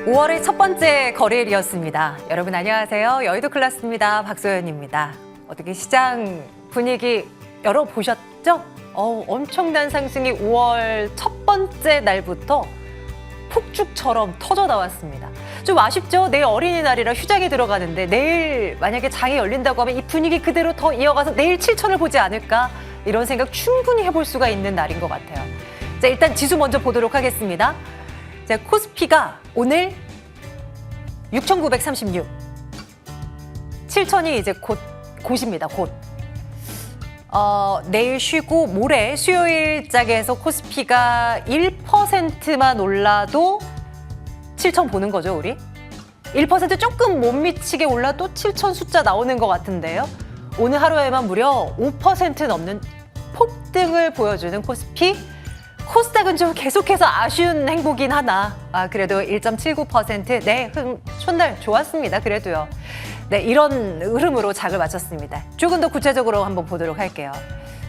5월의 첫 번째 거래일이었습니다. 여러분 안녕하세요. 여의도 클라스입니다. 박소연입니다. 어떻게 시장 분위기 열어보셨죠? 엄청난 상승이 5월 첫 번째 날부터 폭죽처럼 터져 나왔습니다. 좀 아쉽죠? 내일 어린이날이라 휴장이 들어가는데 내일 만약에 장이 열린다고 하면 이 분위기 그대로 더 이어가서 내일 7천을 보지 않을까? 이런 생각 충분히 해볼 수가 있는 날인 것 같아요. 자, 일단 지수 먼저 보도록 하겠습니다. 자, 코스피가 오늘 6,936. 7천이 이제 곧입니다. 곧. 내일 쉬고 모레 수요일장에서 코스피가 1%만 올라도 7천 보는 거죠, 우리? 1% 조금 못 미치게 올라도 7천 숫자 나오는 것 같은데요. 오늘 하루에만 무려 5% 넘는 폭등을 보여주는 코스피. 코스닥은 좀 계속해서 아쉬운 행보긴 하나. 그래도 1.79%. 네, 첫날 좋았습니다. 그래도요. 네, 이런 흐름으로 장을 마쳤습니다. 조금 더 구체적으로 한번 보도록 할게요.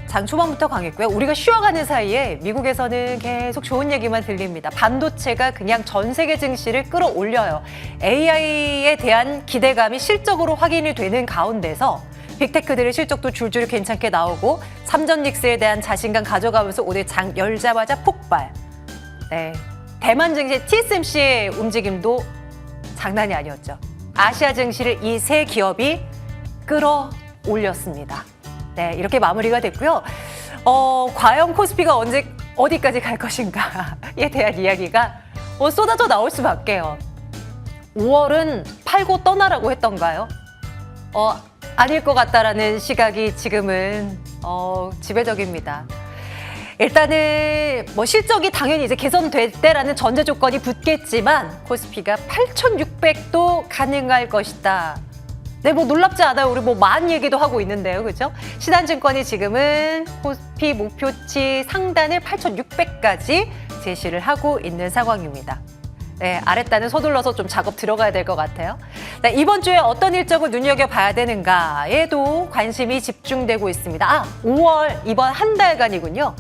장 초반부터 강했고요. 우리가 쉬어가는 사이에 미국에서는 계속 좋은 얘기만 들립니다. 반도체가 그냥 전 세계 증시를 끌어올려요. AI에 대한 기대감이 실적으로 확인이 되는 가운데서 빅테크들의 실적도 줄줄이 괜찮게 나오고 삼전닉스에 대한 자신감 가져가면서 오늘 장 열자마자 폭발. 네, 대만 증시 TSMC의 움직임도 장난이 아니었죠. 아시아 증시를 이 세 기업이 끌어올렸습니다. 네, 이렇게 마무리가 됐고요. 과연 코스피가 언제 어디까지 갈 것인가에 대한 이야기가 쏟아져 나올 수밖에요. 5월은 팔고 떠나라고 했던가요? 아닐 것 같다라는 시각이 지금은 지배적입니다. 일단은 실적이 당연히 이제 개선될 때라는 전제 조건이 붙겠지만 코스피가 8,600도 가능할 것이다. 네, 놀랍지 않아요. 우리 만 얘기도 하고 있는데요, 그렇죠? 신한증권이 지금은 코스피 목표치 상단을 8,600까지 제시를 하고 있는 상황입니다. 네, 아랫단은 서둘러서 좀 작업 들어가야 될 것 같아요. 네, 이번 주에 어떤 일정을 눈여겨봐야 되는가에도 관심이 집중되고 있습니다. 5월 이번 한 달간이군요.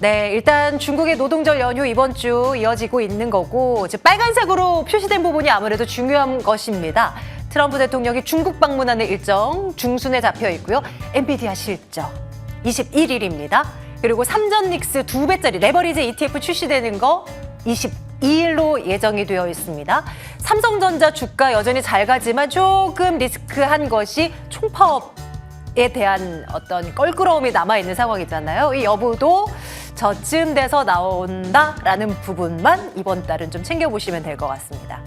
네, 일단 중국의 노동절 연휴 이번 주 이어지고 있는 거고 이제 빨간색으로 표시된 부분이 아무래도 중요한 것입니다. 트럼프 대통령이 중국 방문하는 일정 중순에 잡혀 있고요. 엔비디아 실적 21일입니다. 그리고 삼전닉스 2배짜리 레버리지 ETF 출시되는 거 22일로 예정이 되어 있습니다. 삼성전자 주가 여전히 잘 가지만 조금 리스크한 것이 총파업에 대한 어떤 껄끄러움이 남아있는 상황이잖아요. 이 여부도 저쯤 돼서 나온다라는 부분만 이번 달은 좀 챙겨보시면 될 것 같습니다.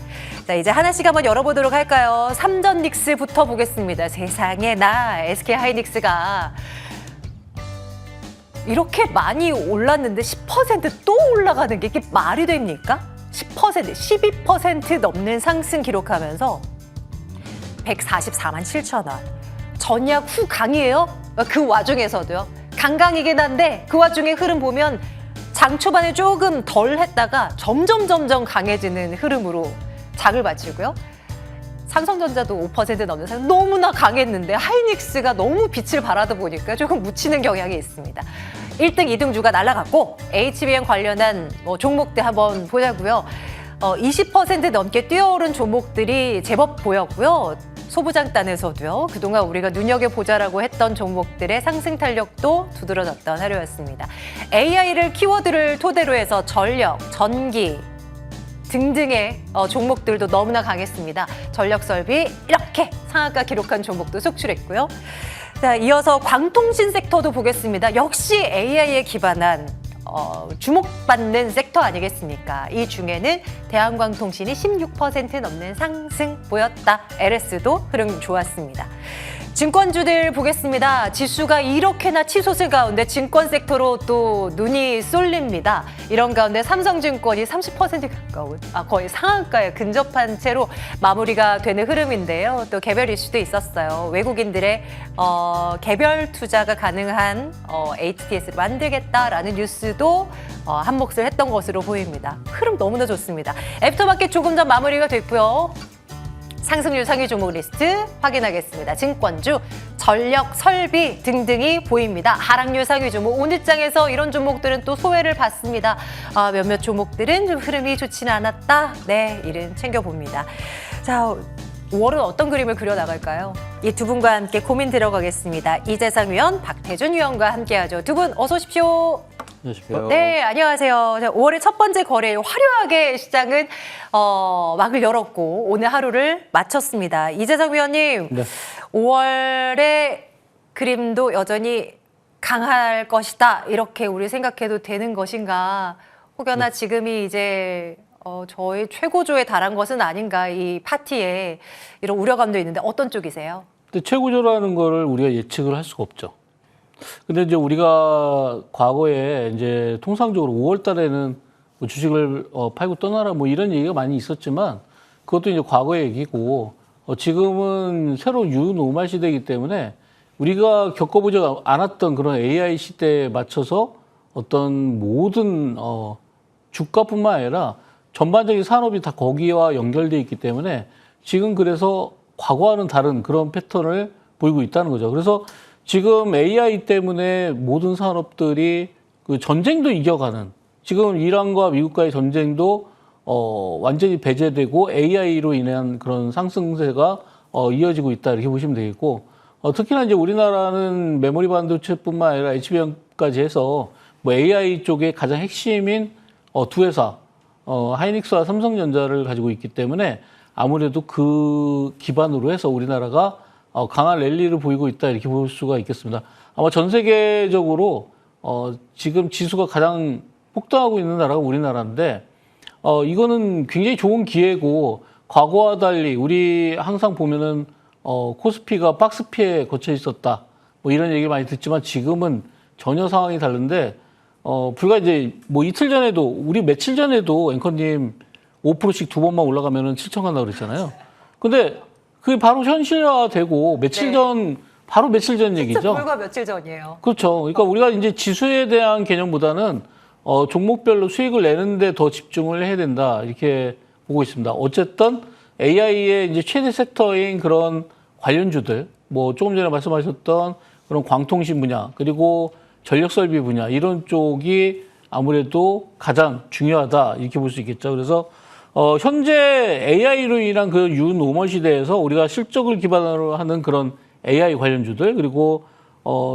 자, 이제 하나씩 한번 열어보도록 할까요? 삼전닉스부터 보겠습니다. 세상에 SK하이닉스가 이렇게 많이 올랐는데 10%또 올라가는 게 이게 말이 됩니까? 10%, 12% 넘는 상승 기록하면서 144만 7천 원. 전약 후 강이에요? 그 와중에서도요. 강강이긴 한데 그 와중에 흐름 보면 장 초반에 조금 덜 했다가 점점 강해지는 흐름으로 장을 마치고요. 삼성전자도 5% 넘는 상승 너무나 강했는데 하이닉스가 너무 빛을 발하다 보니까 조금 묻히는 경향이 있습니다. 1등, 2등 주가 날아갔고 HBM 관련한 종목들 한번 보자고요. 20% 넘게 뛰어오른 종목들이 제법 보였고요. 소부장단에서도요. 그동안 우리가 눈여겨보자라고 했던 종목들의 상승 탄력도 두드러졌던 하루였습니다. AI를 키워드를 토대로 해서 전력, 전기 등등의 종목들도 너무나 강했습니다. 전력설비 이렇게 상한가 기록한 종목도 속출했고요. 자, 이어서 광통신 섹터도 보겠습니다. 역시 AI에 기반한 주목받는 섹터 아니겠습니까? 이 중에는 대한광통신이 16% 넘는 상승 보였다. LS도 흐름 좋았습니다. 증권주들 보겠습니다. 지수가 이렇게나 치솟은 가운데 증권 섹터로 또 눈이 쏠립니다. 이런 가운데 삼성증권이 30% 가까운 거의 상한가에 근접한 채로 마무리가 되는 흐름인데요. 또 개별 이슈도 있었어요. 외국인들의 개별 투자가 가능한 HTS를 만들겠다라는 뉴스도 한 몫을 했던 것으로 보입니다. 흐름 너무나 좋습니다. 애프터마켓 조금 전 마무리가 됐고요. 상승률 상위 종목 리스트 확인하겠습니다. 증권주 전력, 설비 등등이 보입니다. 하락률 상위 종목, 오늘 장에서 이런 종목들은 또 소외를 받습니다. 몇몇 종목들은 좀 흐름이 좋지는 않았다. 네, 이른 챙겨봅니다. 자, 5월은 어떤 그림을 그려나갈까요? 이 두 분과 함께 고민 들어가겠습니다. 이재상 위원, 박태준 위원과 함께하죠. 두 분 어서 오십시오. 안녕하십니까. 네, 안녕하세요. 자, 5월의 첫 번째 거래 화려하게 시장은 막을 열었고 오늘 하루를 마쳤습니다. 이재상 위원님, 네. 5월의 그림도 여전히 강할 것이다. 이렇게 우리 생각해도 되는 것인가? 혹여나 지금이 이제 저희 최고조에 달한 것은 아닌가, 이 파티에 이런 우려감도 있는데 어떤 쪽이세요? 근데 최고조라는 거를 우리가 예측을 할 수가 없죠. 근데 이제 우리가 과거에 이제 통상적으로 5월 달에는 뭐 주식을 팔고 떠나라 뭐 이런 얘기가 많이 있었지만 그것도 이제 과거의 얘기고 지금은 새로운 뉴노멀 시대이기 때문에 우리가 겪어보지 않았던 그런 AI 시대에 맞춰서 어떤 모든 주가뿐만 아니라 전반적인 산업이 다 거기와 연결돼 있기 때문에 지금 그래서 과거와는 다른 그런 패턴을 보이고 있다는 거죠. 그래서 지금 AI 때문에 모든 산업들이 그 전쟁도 이겨가는, 지금 이란과 미국과의 전쟁도 완전히 배제되고 AI로 인한 그런 상승세가 이어지고 있다, 이렇게 보시면 되겠고, 특히나 이제 우리나라는 메모리 반도체뿐만 아니라 HBM까지 해서 뭐 AI 쪽에 가장 핵심인 두 회사, 하이닉스와 삼성전자를 가지고 있기 때문에 아무래도 그 기반으로 해서 우리나라가 강한 랠리를 보이고 있다, 이렇게 볼 수가 있겠습니다. 아마 전 세계적으로 지금 지수가 가장 폭등하고 있는 나라가 우리나라인데 이거는 굉장히 좋은 기회고, 과거와 달리 우리 항상 보면은 코스피가 박스피에 걷혀 있었다, 뭐 이런 얘기를 많이 듣지만 지금은 전혀 상황이 다른데 불과 이제 뭐 이틀 전에도, 우리 며칠 전에도 앵커님 5%씩 두 번만 올라가면은 7천 간다고 그랬잖아요. 근데 그게 바로 현실화되고 며칠 전, 바로 며칠 전 얘기죠. 진짜 불과 며칠 전이에요. 그렇죠. 그러니까 우리가 이제 지수에 대한 개념보다는 종목별로 수익을 내는데 더 집중을 해야 된다, 이렇게 보고 있습니다. 어쨌든 AI의 이제 최대 섹터인 그런 관련주들, 뭐 조금 전에 말씀하셨던 그런 광통신 분야, 그리고 전력 설비 분야, 이런 쪽이 아무래도 가장 중요하다, 이렇게 볼 수 있겠죠. 그래서 현재 AI로 인한 그 뉴노멀 시대에서 우리가 실적을 기반으로 하는 그런 AI 관련주들, 그리고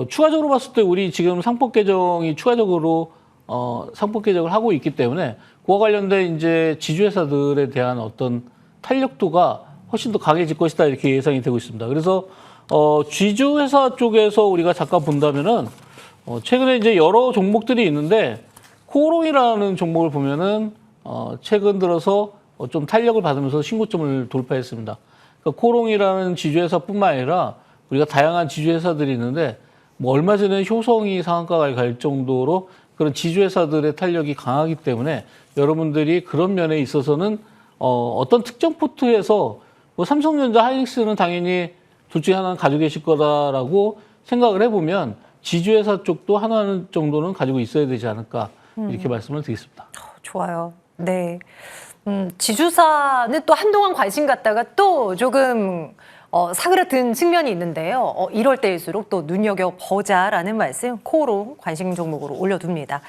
추가적으로 봤을 때 우리 지금 상법 개정이 추가적으로 상법 개정을 하고 있기 때문에 그와 관련된 이제 지주회사들에 대한 어떤 탄력도가 훨씬 더 강해질 것이다, 이렇게 예상이 되고 있습니다. 그래서 지주회사 쪽에서 우리가 잠깐 본다면은 최근에 이제 여러 종목들이 있는데 코오롱이라는 종목을 보면은 최근 들어서 좀 탄력을 받으면서 신고점을 돌파했습니다. 그러니까 코오롱이라는 지주회사뿐만 아니라 우리가 다양한 지주회사들이 있는데 뭐 얼마 전에 효성이 상한가에 갈 정도로 그런 지주회사들의 탄력이 강하기 때문에 여러분들이 그런 면에 있어서는 어떤 특정 포트에서 뭐 삼성전자, 하이닉스는 당연히 둘 중에 하나는 가지고 계실 거다라고 생각을 해보면 지주회사 쪽도 하나 정도는 가지고 있어야 되지 않을까, 이렇게 말씀을 드리겠습니다. 좋아요. 네. 지주사는 또 한동안 관심 갖다가 또 조금 사그라든 측면이 있는데요. 이럴 때일수록 또 눈여겨보자라는 말씀, 코오롱 관심 종목으로 올려둡니다.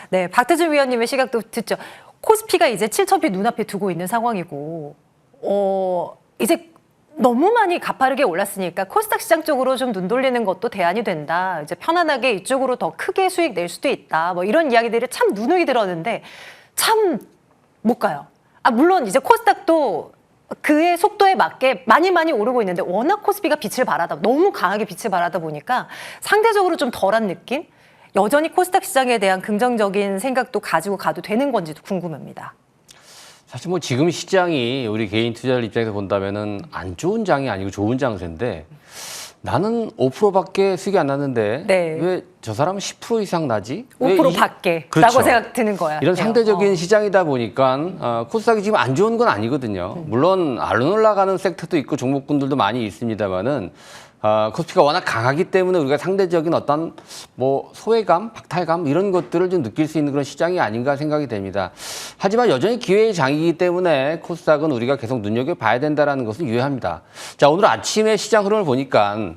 네, 박태준 위원님의 시각도 듣죠. 코스피가 이제 7,000피 눈앞에 두고 있는 상황이고, 이제 너무 많이 가파르게 올랐으니까 코스닥 시장 쪽으로 좀 눈 돌리는 것도 대안이 된다. 이제 편안하게 이쪽으로 더 크게 수익 낼 수도 있다. 뭐 이런 이야기들을 참 누누이 들었는데 참 못 가요. 물론 이제 코스닥도 그의 속도에 맞게 많이 오르고 있는데 워낙 코스피가 너무 강하게 빛을 발하다 보니까 상대적으로 좀 덜한 느낌? 여전히 코스닥 시장에 대한 긍정적인 생각도 가지고 가도 되는 건지도 궁금합니다. 사실 뭐 지금 시장이 우리 개인 투자자 입장에서 본다면은 안 좋은 장이 아니고 좋은 장세인데 나는 5%밖에 수익이 안 났는데 네. 왜 저 사람은 10% 이상 나지? 5% 밖에 그렇죠. 라고 생각 드는 거야. 이런 상대적인 시장이다 보니까 코스닥이 지금 안 좋은 건 아니거든요. 물론 안 올라가는 섹터도 있고 종목군들도 많이 있습니다만은 코스피가 워낙 강하기 때문에 우리가 상대적인 어떤 뭐 소외감, 박탈감 이런 것들을 좀 느낄 수 있는 그런 시장이 아닌가 생각이 됩니다. 하지만 여전히 기회의 장이기 때문에 코스닥은 우리가 계속 눈여겨봐야 된다는 것은 유효합니다. 자, 오늘 아침에 시장 흐름을 보니까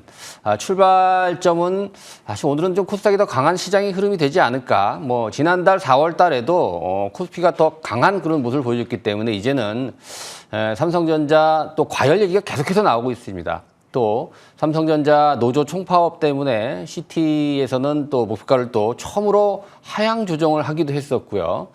출발점은 사실 오늘은 좀 코스닥이 더 강한 시장의 흐름이 되지 않을까. 뭐 지난달 4월 달에도 코스피가 더 강한 그런 모습을 보여줬기 때문에 이제는 삼성전자 또 과열 얘기가 계속해서 나오고 있습니다. 또 삼성전자 노조 총파업 때문에 CT에서는 또 목표가를 또 처음으로 하향 조정을 하기도 했었고요.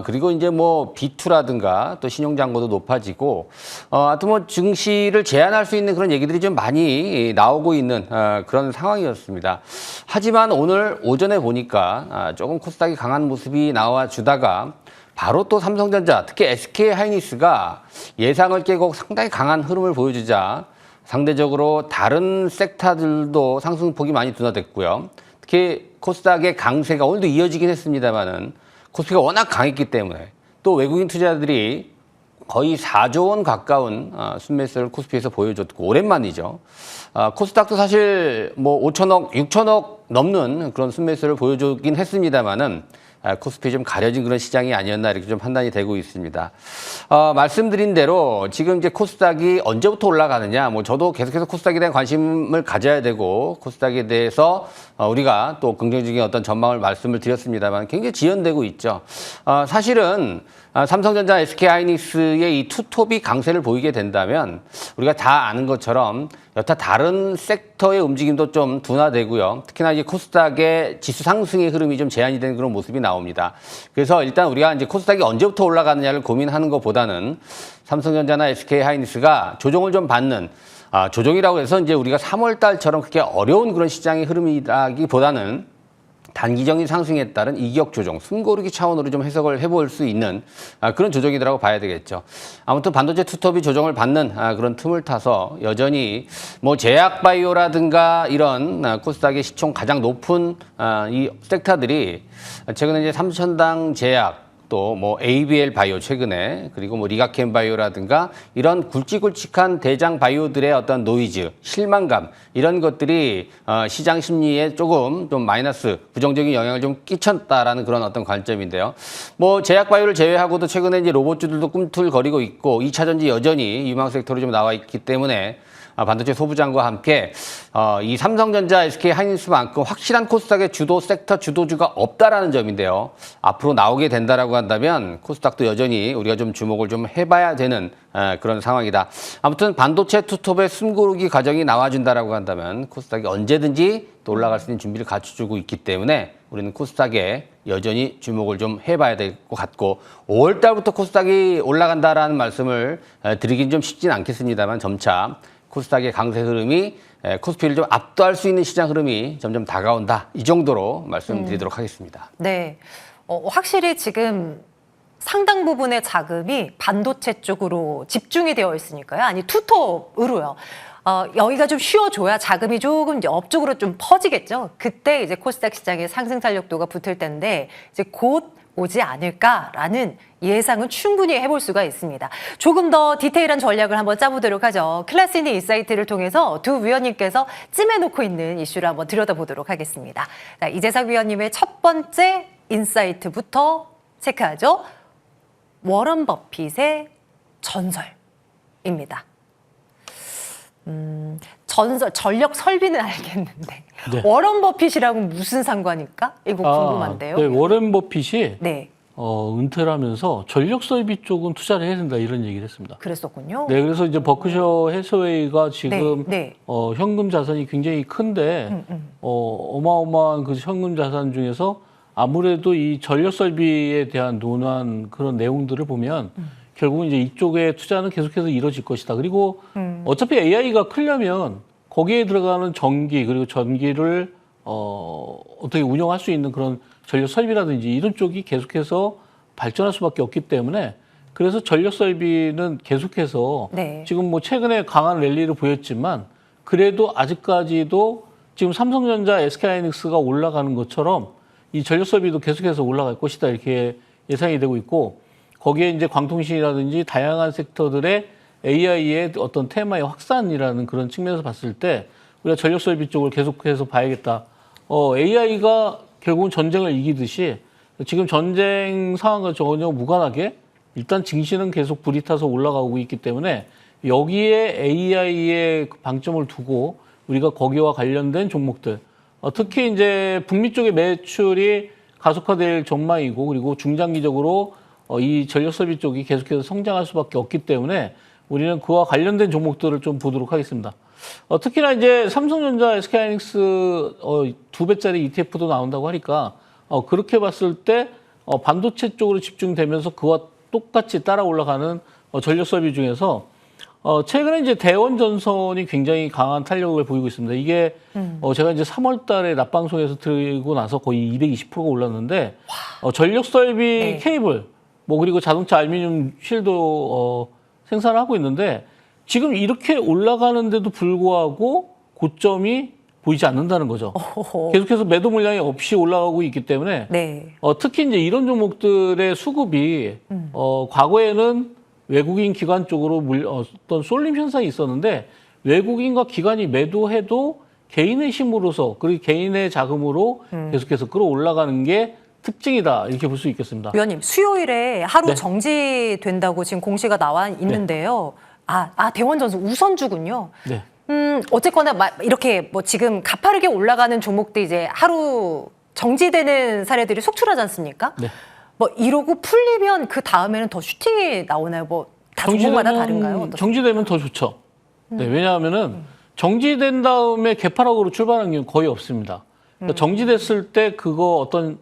그리고 이제 뭐 B2라든가 또 신용잔고도 높아지고, 하여튼 뭐 증시를 제한할 수 있는 그런 얘기들이 좀 많이 나오고 있는 그런 상황이었습니다. 하지만 오늘 오전에 보니까 조금 코스닥이 강한 모습이 나와주다가 바로 또 삼성전자, 특히 SK하이닉스가 예상을 깨고 상당히 강한 흐름을 보여주자 상대적으로 다른 섹터들도 상승폭이 많이 둔화됐고요. 특히 코스닥의 강세가 오늘도 이어지긴 했습니다만은 코스피가 워낙 강했기 때문에 또 외국인 투자자들이 거의 4조 원 가까운 순매수를 코스피에서 보여줬고 오랜만이죠. 코스닥도 사실 뭐 5천억, 6천억 넘는 그런 순매수를 보여주긴 했습니다만은 코스피 좀 가려진 그런 시장이 아니었나 이렇게 좀 판단이 되고 있습니다. 말씀드린 대로 지금 이제 코스닥이 언제부터 올라가느냐, 뭐 저도 계속해서 코스닥에 대한 관심을 가져야 되고 코스닥에 대해서 우리가 또 긍정적인 어떤 전망을 말씀을 드렸습니다만 굉장히 지연되고 있죠. 사실은 삼성전자, SK하이닉스의 이 투톱이 강세를 보이게 된다면 우리가 다 아는 것처럼 여타 다른 섹터의 움직임도 좀 둔화되고요. 특히나 이제 코스닥의 지수 상승의 흐름이 좀 제한이 되는 그런 모습이 나옵니다. 그래서 일단 우리가 이제 코스닥이 언제부터 올라가느냐를 고민하는 것보다는 삼성전자나 SK하이닉스가 조정을 좀 받는 조정이라고 해서 이제 우리가 3월 달처럼 그렇게 어려운 그런 시장의 흐름이라기보다는 단기적인 상승에 따른 이격 조정, 숨고르기 차원으로 좀 해석을 해볼 수 있는 그런 조정이라고 봐야 되겠죠. 아무튼 반도체 투톱이 조정을 받는 그런 틈을 타서 여전히 뭐 제약바이오라든가 이런 코스닥의 시총 가장 높은 이 섹터들이 최근에 이제 삼천당 제약 또 뭐 ABL 바이오 최근에 그리고 뭐 리가켄 바이오라든가 이런 굵직굵직한 대장 바이오들의 어떤 노이즈, 실망감 이런 것들이 시장 심리에 조금 좀 마이너스 부정적인 영향을 좀 끼쳤다라는 그런 어떤 관점인데요. 뭐 제약 바이오를 제외하고도 최근에 이제 로봇주들도 꿈틀거리고 있고 2차 전지 여전히 유망 섹터로 좀 나와 있기 때문에 반도체 소부장과 함께 이 삼성전자, SK하이닉스만큼 확실한 코스닥의 주도 섹터 주도주가 없다라는 점인데요. 앞으로 나오게 된다라고 한다면 코스닥도 여전히 우리가 좀 주목을 좀 해봐야 되는 그런 상황이다. 아무튼 반도체 투톱의 숨고르기 과정이 나와준다라고 한다면 코스닥이 언제든지 또 올라갈 수 있는 준비를 갖춰주고 있기 때문에 우리는 코스닥에 여전히 주목을 좀 해봐야 될 것 같고 5월 달부터 코스닥이 올라간다라는 말씀을 드리긴 좀 쉽진 않겠습니다만 점차 코스닥의 강세 흐름이 코스피를 좀 압도할 수 있는 시장 흐름이 점점 다가온다. 이 정도로 말씀드리도록 하겠습니다. 네. 확실히 지금 상당 부분의 자금이 반도체 쪽으로 집중이 되어 있으니까요. 아니, 투톱으로요. 여기가 좀 쉬어줘야 자금이 조금 이제 업쪽으로 좀 퍼지겠죠. 그때 이제 코스닥 시장의 상승 탄력도가 붙을 텐데 이제 곧 오지 않을까라는 예상은 충분히 해볼 수가 있습니다. 조금 더 디테일한 전략을 한번 짜보도록 하죠. 클래스인 인사이트를 통해서 두 위원님께서 찜해놓고 있는 이슈를 한번 들여다보도록 하겠습니다. 자, 이재석 위원님의 첫 번째 인사이트부터 체크하죠. 워런 버핏의 전설입니다. 전력 설비는 알겠는데 네. 워런 버핏이랑은 무슨 상관일까? 이거 궁금한데요. 네, 워런 버핏이 네, 은퇴를 하면서 전력 설비 쪽은 투자를 해야 된다 이런 얘기를 했습니다. 그랬었군요. 네, 그래서 이제 버크셔 해서웨이가 지금 네. 현금 자산이 굉장히 큰데 어마어마한 그 현금 자산 중에서 아무래도 이 전력 설비에 대한 논한 그런 내용들을 보면 결국은 이제 이쪽에 투자는 계속해서 이루어질 것이다. 그리고 어차피 AI가 크려면 거기에 들어가는 전기 그리고 전기를 어떻게 운영할 수 있는 그런 전력 설비라든지 이런 쪽이 계속해서 발전할 수밖에 없기 때문에 그래서 전력 설비는 계속해서 네. 지금 뭐 최근에 강한 랠리를 보였지만 그래도 아직까지도 지금 삼성전자, SK하이닉스가 올라가는 것처럼 이 전력 설비도 계속해서 올라갈 것이다 이렇게 예상이 되고 있고 거기에 이제 광통신이라든지 다양한 섹터들의 AI의 어떤 테마의 확산이라는 그런 측면에서 봤을 때 우리가 전력 설비 쪽을 계속해서 봐야겠다. AI가 결국은 전쟁을 이기듯이 지금 전쟁 상황과 전혀 무관하게 일단 증시는 계속 불이 타서 올라가고 있기 때문에 여기에 AI의 방점을 두고 우리가 거기와 관련된 종목들, 특히 이제 북미 쪽의 매출이 가속화될 전망이고 그리고 중장기적으로 이 전력 설비 쪽이 계속해서 성장할 수밖에 없기 때문에 우리는 그와 관련된 종목들을 좀 보도록 하겠습니다. 특히나 이제 삼성전자, SK하이닉스 2배짜리 ETF도 나온다고 하니까 그렇게 봤을 때 반도체 쪽으로 집중되면서 그와 똑같이 따라 올라가는 전력 설비 중에서 최근에 이제 대원전선이 굉장히 강한 탄력을 보이고 있습니다. 이게 제가 이제 3월 달에 낮방송에서 들고 나서 거의 220%가 올랐는데 전력 설비 네. 케이블 뭐 그리고 자동차 알루미늄 쉴도 생산을 하고 있는데 지금 이렇게 올라가는데도 불구하고 고점이 보이지 않는다는 거죠. 계속해서 매도 물량이 없이 올라가고 있기 때문에 네. 특히 이제 이런 종목들의 수급이 과거에는 외국인 기관 쪽으로 어떤 쏠림 현상이 있었는데 외국인과 기관이 매도해도 개인의 힘으로서 그리고 개인의 자금으로 계속해서 끌어올라가는 게 특징이다 이렇게 볼 수 있겠습니다. 위원님, 수요일에 하루 네. 정지된다고 지금 공시가 나와 있는데요. 대원전선 우선주군요. 네. 어쨌거나 이렇게 뭐 지금 가파르게 올라가는 종목들 이제 하루 정지되는 사례들이 속출하지 않습니까? 네. 뭐 이러고 풀리면 그 다음에는 더 슈팅이 나오나요? 뭐 다 종목마다 다른가요? 어떻습니까? 정지되면 더 좋죠. 네, 왜냐하면은 정지된 다음에 개파락으로 출발하는 경우는 거의 없습니다. 그러니까 정지됐을 때 그거 어떤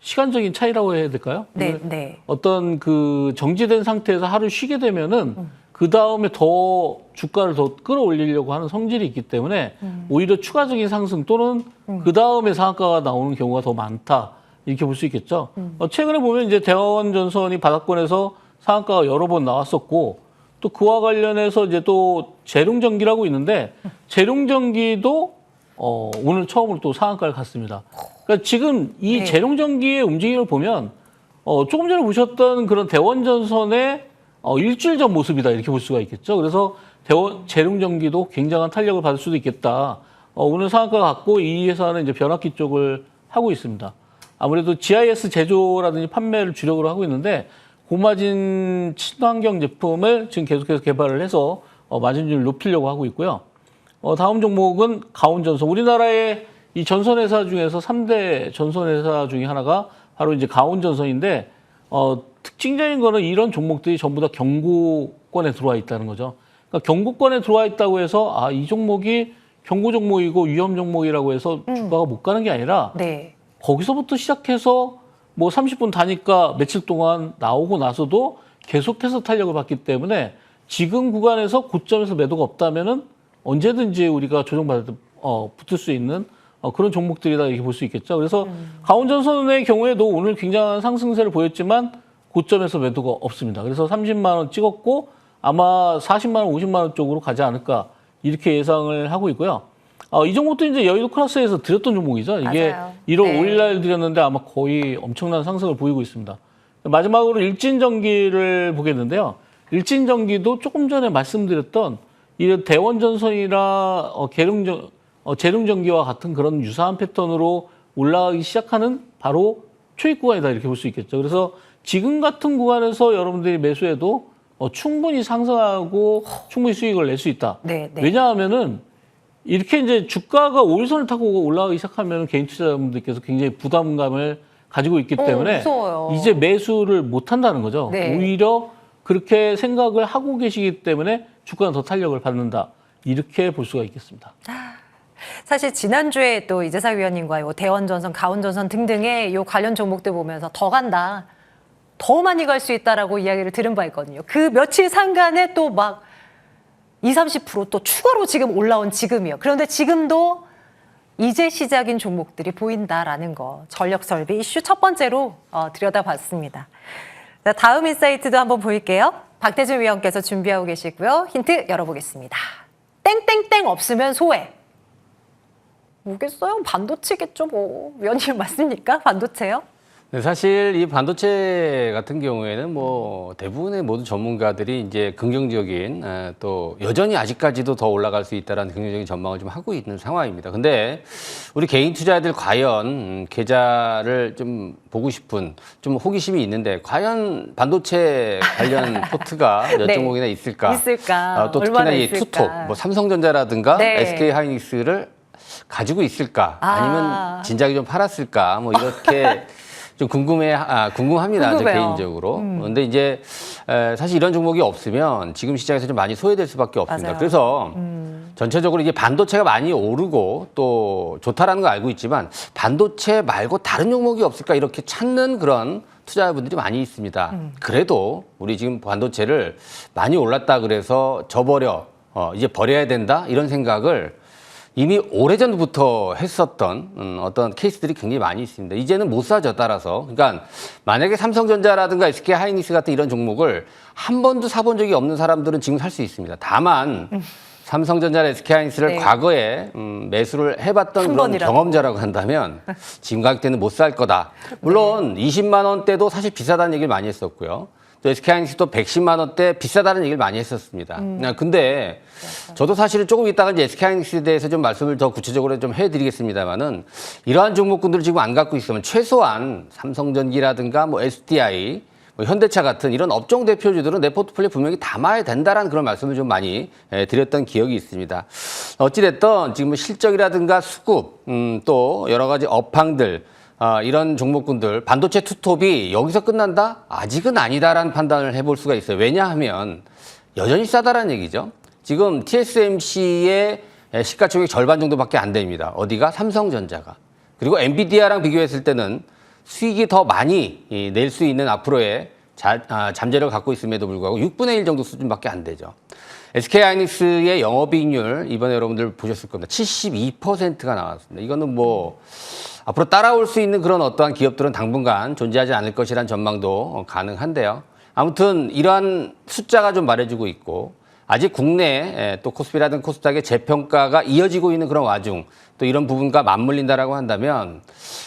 시간적인 차이라고 해야 될까요? 네, 네. 어떤 그 정지된 상태에서 하루 쉬게 되면은 그 다음에 더 주가를 더 끌어올리려고 하는 성질이 있기 때문에 오히려 추가적인 상승 또는 그 다음에 상한가가 나오는 경우가 더 많다 이렇게 볼 수 있겠죠. 최근에 보면 이제 대원전선이 바닥권에서 상한가가 여러 번 나왔었고 또 그와 관련해서 이제 또 재룡전기라고 있는데 재룡전기도 오늘 처음으로 또 상한가를 갔습니다. 그러니까 지금 이 네. 재룡전기의 움직임을 보면 조금 전에 보셨던 그런 대원전선의 일주일 전 모습이다 이렇게 볼 수가 있겠죠. 그래서 재룡전기도 굉장한 탄력을 받을 수도 있겠다. 오늘 상한가 갖고 이 회사는 이제 변압기 쪽을 하고 있습니다. 아무래도 GIS 제조라든지 판매를 주력으로 하고 있는데 고마진 친환경 제품을 지금 계속해서 개발을 해서 마진율을 높이려고 하고 있고요. 다음 종목은 가온전선. 우리나라의 이 전선회사 중에서 3대 전선회사 중에 하나가 바로 이제 가온전선인데 특징적인 거는 이런 종목들이 전부 다 경고권에 들어와 있다는 거죠. 그러니까 경고권에 들어와 있다고 해서 이 종목이 경고 종목이고 위험 종목이라고 해서 주가가 못 가는 게 아니라 네. 거기서부터 시작해서 뭐 30분 다니까 며칠 동안 나오고 나서도 계속해서 탄력을 받기 때문에 지금 구간에서 고점에서 매도가 없다면은 언제든지 우리가 조정받을 때 붙을 수 있는 그런 종목들이다 이렇게 볼 수 있겠죠. 그래서 가온전선의 경우에도 오늘 굉장한 상승세를 보였지만 고점에서 매도가 없습니다. 그래서 30만 원 찍었고 아마 40만 원, 50만 원 쪽으로 가지 않을까 이렇게 예상을 하고 있고요. 이 종목도 이제 여의도 클래스에서 드렸던 종목이죠. 이게 맞아요. 1월 네. 5일 날 드렸는데 아마 거의 엄청난 상승을 보이고 있습니다. 마지막으로 일진전기를 보겠는데요. 일진전기도 조금 전에 말씀드렸던 이 대원전선이나 재룡전기와 같은 그런 유사한 패턴으로 올라가기 시작하는 바로 초입 구간이다 이렇게 볼 수 있겠죠. 그래서 지금 같은 구간에서 여러분들이 매수해도 충분히 상승하고 충분히 수익을 낼 수 있다. 네, 네. 왜냐하면은 이렇게 이제 주가가 5일선을 타고 올라가기 시작하면 개인 투자자분들께서 굉장히 부담감을 가지고 있기 때문에 무서워요. 이제 매수를 못 한다는 거죠. 네. 오히려 그렇게 생각을 하고 계시기 때문에 주가는 더 탄력을 받는다. 이렇게 볼 수가 있겠습니다. 사실 지난주에 또 이재상 위원님과 요 대원전선, 가온전선 등등의 요 관련 종목들 보면서 더 간다. 더 많이 갈 수 있다라고 이야기를 들은 바 있거든요. 그 며칠 상간에 또 막 20, 30% 또 추가로 지금 올라온 지금이요. 그런데 지금도 이제 시작인 종목들이 보인다라는 거. 전력 설비 이슈 첫 번째로 들여다봤습니다. 자, 다음 인사이트도 한번 보일게요. 박태준 위원께서 준비하고 계시고요. 힌트 열어보겠습니다. 땡땡땡 없으면 소외. 뭐겠어요? 반도체겠죠, 뭐. 위원님 맞습니까? 반도체요? 네, 사실 이 반도체 같은 경우에는 뭐 대부분의 모든 전문가들이 이제 긍정적인 또 여전히 아직까지도 더 올라갈 수 있다라는 긍정적인 전망을 좀 하고 있는 상황입니다. 근데 우리 개인 투자자들 과연 계좌를 좀 보고 싶은 좀 호기심이 있는데 과연 반도체 관련 포트가 몇 네. 종목이나 있을까? 있을까? 또 특히나 얼마나 이 있을까? 투톱, 뭐 삼성전자라든가 네. SK하이닉스를 가지고 있을까? 아. 아니면 진작에 좀 팔았을까? 뭐 이렇게 좀 궁금합니다. 저 궁금해요. 개인적으로. 근데 이제 사실 이런 종목이 없으면 지금 시장에서 좀 많이 소외될 수밖에 없습니다. 맞아요. 그래서 전체적으로 이제 반도체가 많이 오르고 또 좋다라는 걸 알고 있지만 반도체 말고 다른 종목이 없을까 이렇게 찾는 그런 투자자분들이 많이 있습니다. 그래도 우리 지금 반도체를 많이 올랐다 그래서 이제 버려야 된다 이런 생각을 이미 오래전부터 했었던 어떤 케이스들이 굉장히 많이 있습니다. 이제는 못 사죠, 따라서. 그러니까 만약에 삼성전자라든가 SK하이닉스 같은 이런 종목을 한 번도 사본 적이 없는 사람들은 지금 살 수 있습니다. 다만 삼성전자나 SK하이닉스를 네. 과거에 매수를 해봤던 한 그런 번이라도. 경험자라고 한다면 지금 가격대는 못 살 거다. 물론 20만 원대도 사실 비싸다는 얘기를 많이 했었고요. 또 SK하이닉스도 110만 원대 비싸다는 얘기를 많이 했었습니다. 근데 저도 사실은 조금 이따가 이제 SK하이닉스에 대해서 좀 말씀을 더 구체적으로 좀 해드리겠습니다만은 이러한 종목군들을 지금 안 갖고 있으면 최소한 삼성전기라든가 뭐 SDI, 뭐 현대차 같은 이런 업종 대표주들은 내 포트폴리오에 분명히 담아야 된다라는 그런 말씀을 좀 많이 드렸던 기억이 있습니다. 어찌됐든 지금 실적이라든가 수급, 또 여러 가지 업황들, 이런 종목군들 반도체 투톱이 여기서 끝난다? 아직은 아니다라는 판단을 해볼 수가 있어요. 왜냐하면 여전히 싸다라는 얘기죠. 지금 TSMC의 시가총액 절반 정도밖에 안 됩니다. 어디가? 삼성전자가. 그리고 엔비디아랑 비교했을 때는 수익이 더 많이 낼 수 있는 앞으로의 잠재력을 갖고 있음에도 불구하고 6분의 1 정도 수준밖에 안 되죠. SK하이닉스의 영업이익률 이번에 여러분들 보셨을 겁니다. 72%가 나왔습니다. 이거는 뭐 앞으로 따라올 수 있는 그런 어떠한 기업들은 당분간 존재하지 않을 것이라는 전망도 가능한데요. 아무튼 이러한 숫자가 좀 말해주고 있고 아직 국내 또 코스피라든 코스닥의 재평가가 이어지고 있는 그런 와중 또 이런 부분과 맞물린다라고 한다면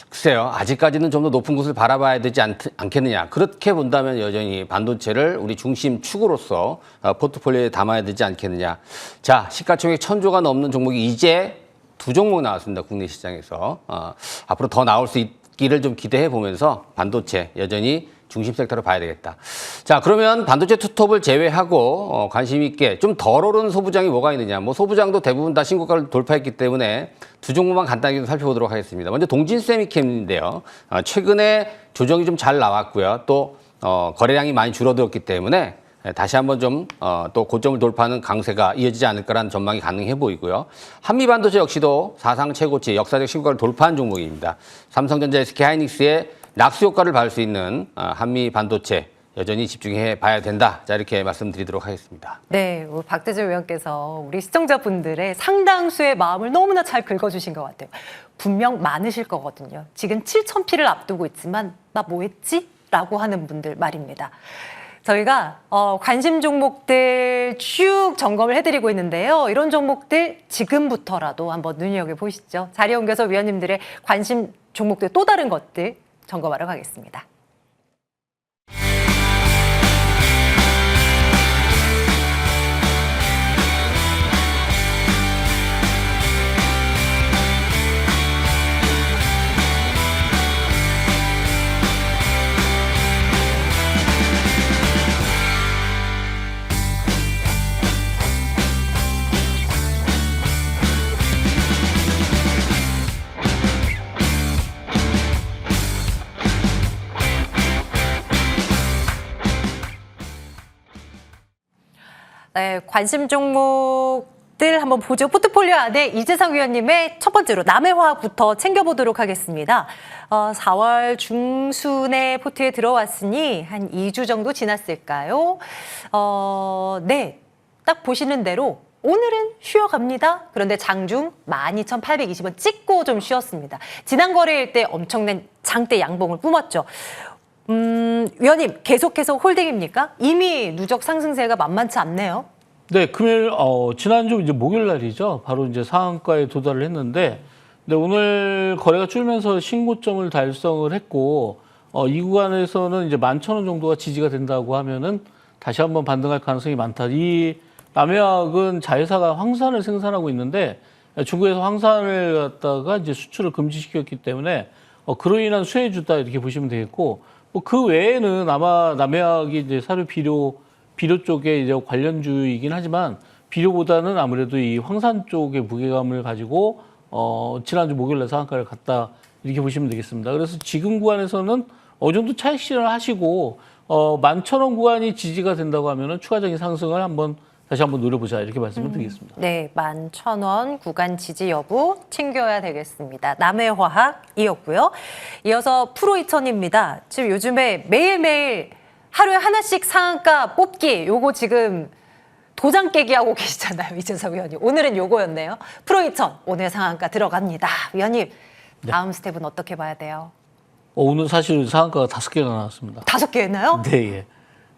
글쎄요. 아직까지는 좀 더 높은 곳을 바라봐야 되지 않겠느냐. 그렇게 본다면 여전히 반도체를 우리 중심 축으로서 포트폴리오에 담아야 되지 않겠느냐. 자, 시가총액 1,000조가 넘는 종목이 이제 2종목 나왔습니다. 국내 시장에서. 앞으로 더 나올 수 있기를 좀 기대해 보면서 반도체 여전히 중심 섹터로 봐야 되겠다. 자, 그러면 반도체 투톱을 제외하고 관심 있게 좀 덜 오른 소부장이 뭐가 있느냐. 뭐 소부장도 대부분 다 신고가를 돌파했기 때문에 두 종목만 간단하게 좀 살펴보도록 하겠습니다. 먼저 동진세미캠인데요. 최근에 조정이 좀 잘 나왔고요. 또 거래량이 많이 줄어들었기 때문에 다시 한번 좀 또 고점을 돌파하는 강세가 이어지지 않을까라는 전망이 가능해 보이고요. 한미반도체 역시도 사상 최고치 역사적 신고가를 돌파한 종목입니다. 삼성전자, SK하이닉스의 낙수 효과를 받을 수 있는 한미반도체 여전히 집중해 봐야 된다. 자, 이렇게 말씀드리도록 하겠습니다. 네, 우리 박대준 위원께서 우리 시청자분들의 상당수의 마음을 너무나 잘 긁어주신 것 같아요. 분명 많으실 거거든요. 지금 7,000피를 앞두고 있지만 나 뭐 했지? 라고 하는 분들 말입니다. 저희가 관심 종목들 쭉 점검을 해드리고 있는데요. 이런 종목들 지금부터라도 한번 눈여겨보시죠. 자리에 옮겨서 위원님들의 관심 종목들 또 다른 것들 점검하러 가겠습니다. 네, 관심 종목들 한번 보죠. 포트폴리오 안에 이재상 위원님의 첫 번째로 남해화학부터 챙겨보도록 하겠습니다. 4월 중순에 포트에 들어왔으니 한 2주 정도 지났을까요? 네, 딱 보시는 대로 오늘은 쉬어갑니다. 그런데 장중 12,820원 찍고 좀 쉬었습니다. 지난 거래일 때 엄청난 장대 양봉을 뿜었죠. 위원님 계속해서 홀딩입니까? 이미 누적 상승세가 만만치 않네요. 네, 금요일 지난주 이제 목요일 날이죠. 바로 이제 상한가에 도달을 했는데, 근데 오늘 거래가 줄면서 신고점을 달성을 했고 이 구간에서는 이제 11,000원 정도가 지지가 된다고 하면은 다시 한번 반등할 가능성이 많다. 이 남해학은 자회사가 황산을 생산하고 있는데 중국에서 황산을 갖다가 이제 수출을 금지시켰기 때문에 그로 인한 수혜주다 이렇게 보시면 되겠고, 뭐 그 외에는 아마 남해학이 이제 사료 비료 쪽에 이제 관련주이긴 하지만 비료보다는 아무래도 이 황산 쪽의 무게감을 가지고 지난주 목요일에 상한가를 갔다 이렇게 보시면 되겠습니다. 그래서 지금 구간에서는 어느 정도 차익 실현을 하시고 11,000원 구간이 지지가 된다고 하면은 추가적인 상승을 다시 한번 노려보자 이렇게 말씀을 드리겠습니다. 네, 11,000원 구간 지지 여부 챙겨야 되겠습니다. 남해화학이었고요. 이어서 프로이천입니다. 지금 요즘에 매일매일 하루에 하나씩 상한가 뽑기 요거 지금 도장 깨기 하고 계시잖아요. 이재석 위원님. 오늘은 요거였네요. 프로이천 오늘 상한가 들어갑니다. 위원님, 다음 스텝은 어떻게 봐야 돼요? 오늘 사실 상한가가 5개가 나왔습니다. 5개 했나요? 네, 예.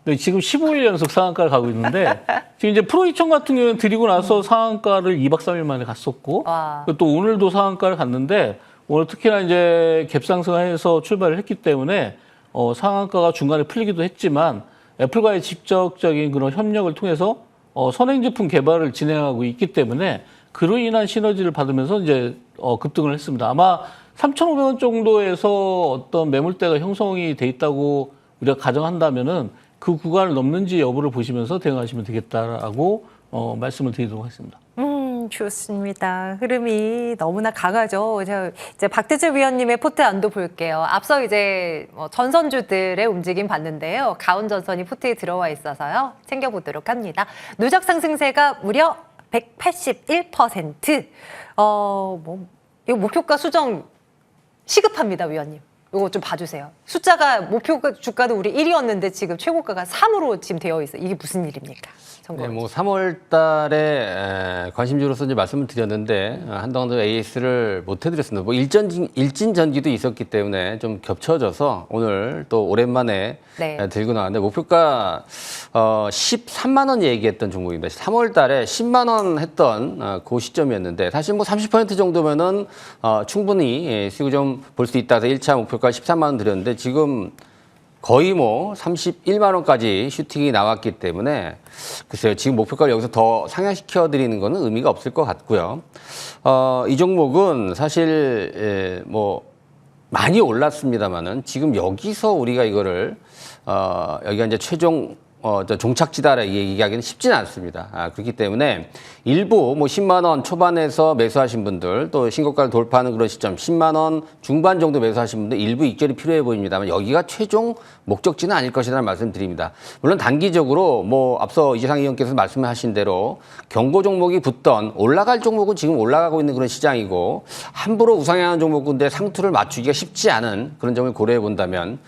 네, 지금 15일 연속 상한가를 가고 있는데 지금 이제 프로이천 같은 경우는 드리고 나서 상한가를 2박 3일 만에 갔었고 와. 또 오늘도 상한가를 갔는데 오늘 특히나 이제 갭상승해서 출발을 했기 때문에 상한가가 중간에 풀리기도 했지만 애플과의 직접적인 그런 협력을 통해서 선행 제품 개발을 진행하고 있기 때문에 그로 인한 시너지를 받으면서 이제 급등을 했습니다. 아마 3,500원 정도에서 어떤 매물대가 형성이 돼 있다고 우리가 가정한다면은 그 구간을 넘는지 여부를 보시면서 대응하시면 되겠다라고 말씀을 드리도록 하겠습니다. 좋습니다. 흐름이 너무나 강하죠. 제가 이제 박태주 위원님의 포트 안도 볼게요. 앞서 이제 전선주들의 움직임 봤는데요. 가온 전선이 포트에 들어와 있어서요. 챙겨보도록 합니다. 누적 상승세가 무려 181%. 이거 목표가 수정 시급합니다, 위원님. 이거 좀 봐주세요. 숫자가 목표 주가도 우리 1위였는데 지금 최고가가 3으로 지금 되어 있어요. 이게 무슨 일입니까? 네, 뭐 3월 달에 관심주로서 이제 말씀을 드렸는데 한동안 AS를 못 해드렸습니다. 뭐 일진 전기도 있었기 때문에 좀 겹쳐져서 오늘 또 오랜만에 네. 들고 나왔는데 목표가 13만 원 얘기했던 종목입니다. 3월 달에 10만 원 했던 그 시점이었는데 사실 뭐 30% 정도면은 충분히 수익을 좀 볼 수 있다 해서 1차 목표가 13만 원 드렸는데 지금 거의 뭐 31만 원까지 슈팅이 나왔기 때문에 글쎄요, 지금 목표가를 여기서 더 상향시켜 드리는 거는 의미가 없을 것 같고요. 이 종목은 사실 뭐 많이 올랐습니다만은 지금 여기서 우리가 이거를 여기가 이제 최종 종착지다라 얘기하기는 쉽지는 않습니다. 그렇기 때문에 일부 뭐 10만 원 초반에서 매수하신 분들 또 신고가를 돌파하는 그런 시점 10만 원 중반 정도 매수하신 분들 일부 익절이 필요해 보입니다만 여기가 최종 목적지는 아닐 것이라는 말씀드립니다. 물론 단기적으로 뭐 앞서 이재상 의원께서 말씀하신 대로 경고 종목이 붙던 올라갈 종목은 지금 올라가고 있는 그런 시장이고 함부로 우상향하는 종목인데 상투를 맞추기가 쉽지 않은 그런 점을 고려해 본다면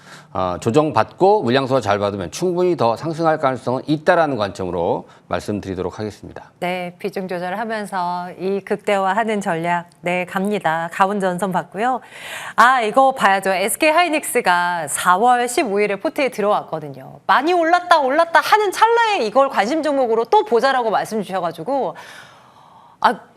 조정받고 물량소가 잘 받으면 충분히 더 상승할 가능성은 있다라는 관점으로 말씀드리도록 하겠습니다. 네, 비중 조절하면서 이 극대화하는 전략 네 갑니다. 가온전선 봤고요. 이거 봐야죠. SK하이닉스가 4월 15일에 포트에 들어왔거든요. 많이 올랐다 하는 찰나에 이걸 관심 종목으로 또 보자라고 말씀 주셔가지고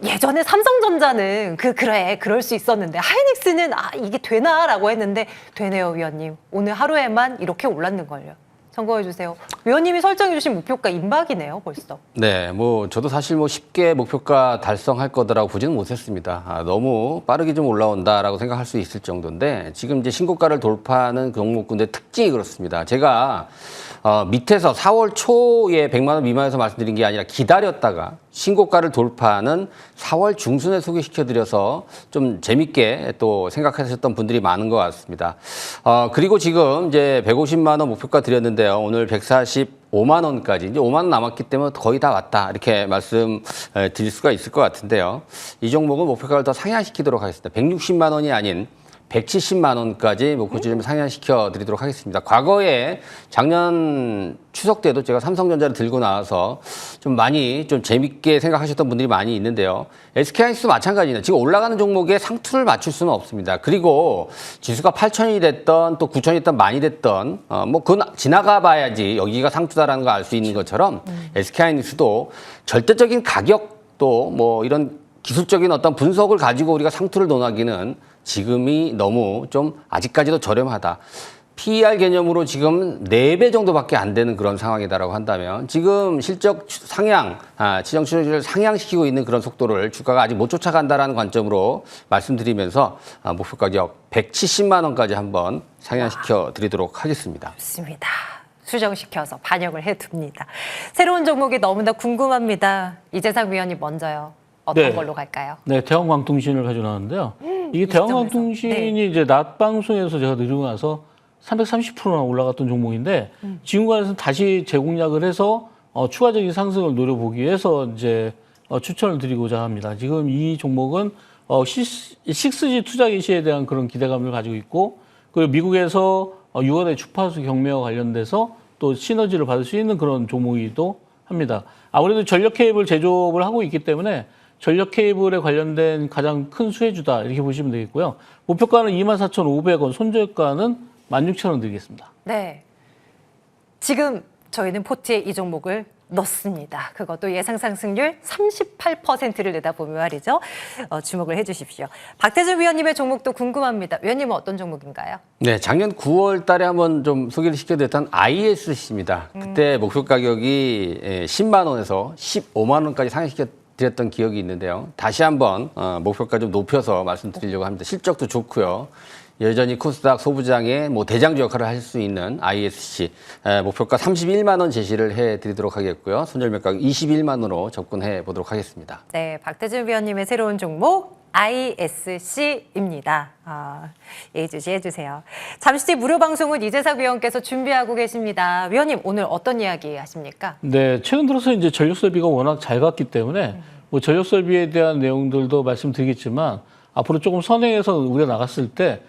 예전에 삼성전자는 그래 그럴 수 있었는데 하이닉스는 이게 되나라고 했는데 되네요, 위원님. 오늘 하루에만 이렇게 올랐는걸요. 참고해 주세요. 위원님이 설정해 주신 목표가 임박이네요, 벌써. 네, 뭐 저도 사실 뭐 쉽게 목표가 달성할 거다라고 보지는 못했습니다. 너무 빠르게 좀 올라온다라고 생각할 수 있을 정도인데 지금 이제 신고가를 돌파하는 종목군의 특징이 그렇습니다. 제가 밑에서 4월 초에 100만 원 미만에서 말씀드린 게 아니라 기다렸다가 신고가를 돌파하는 4월 중순에 소개시켜드려서 좀 재밌게 또 생각하셨던 분들이 많은 것 같습니다. 그리고 지금 이제 150만 원 목표가 드렸는데요. 오늘 145만 원까지 이제 5만 원 남았기 때문에 거의 다 왔다 이렇게 말씀 드릴 수가 있을 것 같은데요. 이 종목은 목표가를 더 상향시키도록 하겠습니다. 160만 원이 아닌 170만 원까지 목표치를 상향시켜 드리도록 하겠습니다. 과거에 작년 추석 때도 제가 삼성전자를 들고 나와서 좀 많이 좀 재밌게 생각하셨던 분들이 많이 있는데요. SK하이닉스도 마찬가지입니다. 지금 올라가는 종목에 상투를 맞출 수는 없습니다. 그리고 지수가 8,000이 됐던 또 9,000이 됐던 많이 됐던 뭐 그건 지나가 봐야지 여기가 상투다라는 걸 알 수 있는 것처럼 SK하이닉스도 절대적인 가격도 뭐 이런 기술적인 어떤 분석을 가지고 우리가 상투를 논하기는 지금이 너무 좀 아직까지도 저렴하다. PER 개념으로 지금 4배 정도밖에 안 되는 그런 상황이다라고 한다면 지금 실적 상향, 시장 추정치를 상향시키고 있는 그런 속도를 주가가 아직 못 쫓아간다라는 관점으로 말씀드리면서 목표 가격 170만 원까지 한번 상향시켜 드리도록 하겠습니다. 좋습니다. 수정시켜서 반영을 해둡니다. 새로운 종목이 너무나 궁금합니다. 이재상 위원님 먼저요. 어떤 네. 걸로 갈까요? 네, 대형광통신을 가지고 나왔는데요. 이게 이 시점에서. 대형광통신이 네. 이제 낮 방송에서 제가 내리고 나서 330%나 올라갔던 종목인데 지금까지는 다시 재공략을 해서 추가적인 상승을 노려보기 위해서 이제 추천을 드리고자 합니다. 지금 이 종목은 6G 투자 개시에 대한 그런 기대감을 가지고 있고 그리고 미국에서 6월에 주파수 경매와 관련돼서 또 시너지를 받을 수 있는 그런 종목이기도 합니다. 아무래도 전력 케이블 제조업을 하고 있기 때문에 전력 케이블에 관련된 가장 큰 수혜주다 이렇게 보시면 되겠고요. 목표가는 24,500원, 손절가는 16,000원 드리겠습니다. 네. 지금 저희는 포트에 이 종목을 넣습니다. 그것도 예상 상승률 38%를 내다보면 말이죠. 주목을 해주십시오. 박태준 위원님의 종목도 궁금합니다. 위원님은 어떤 종목인가요? 네, 작년 9월 달에 한번 좀 소개를 시켜드렸던 ISC입니다. 그때 목표 가격이 10만 원에서 15만 원까지 상향시켜 드렸던 기억이 있는데요. 다시 한번 목표가 좀 높여서 말씀드리려고 합니다. 실적도 좋고요. 여전히 코스닥 소부장의 대장주 역할을 할 수 있는 ISC 목표가 31만 원 제시를 해드리도록 하겠고요. 손절매가 21만 원으로 접근해 보도록 하겠습니다. 네, 박태준 위원님의 새로운 종목 ISC입니다. 예의주시 해주세요. 잠시 뒤 무료 방송은 이재상 위원께서 준비하고 계십니다. 위원님 오늘 어떤 이야기 하십니까? 네, 최근 들어서 이제 전력 설비가 워낙 잘 갔기 때문에 전력 설비에 대한 내용들도 말씀드리겠지만 앞으로 조금 선행해서 우리가 나갔을 때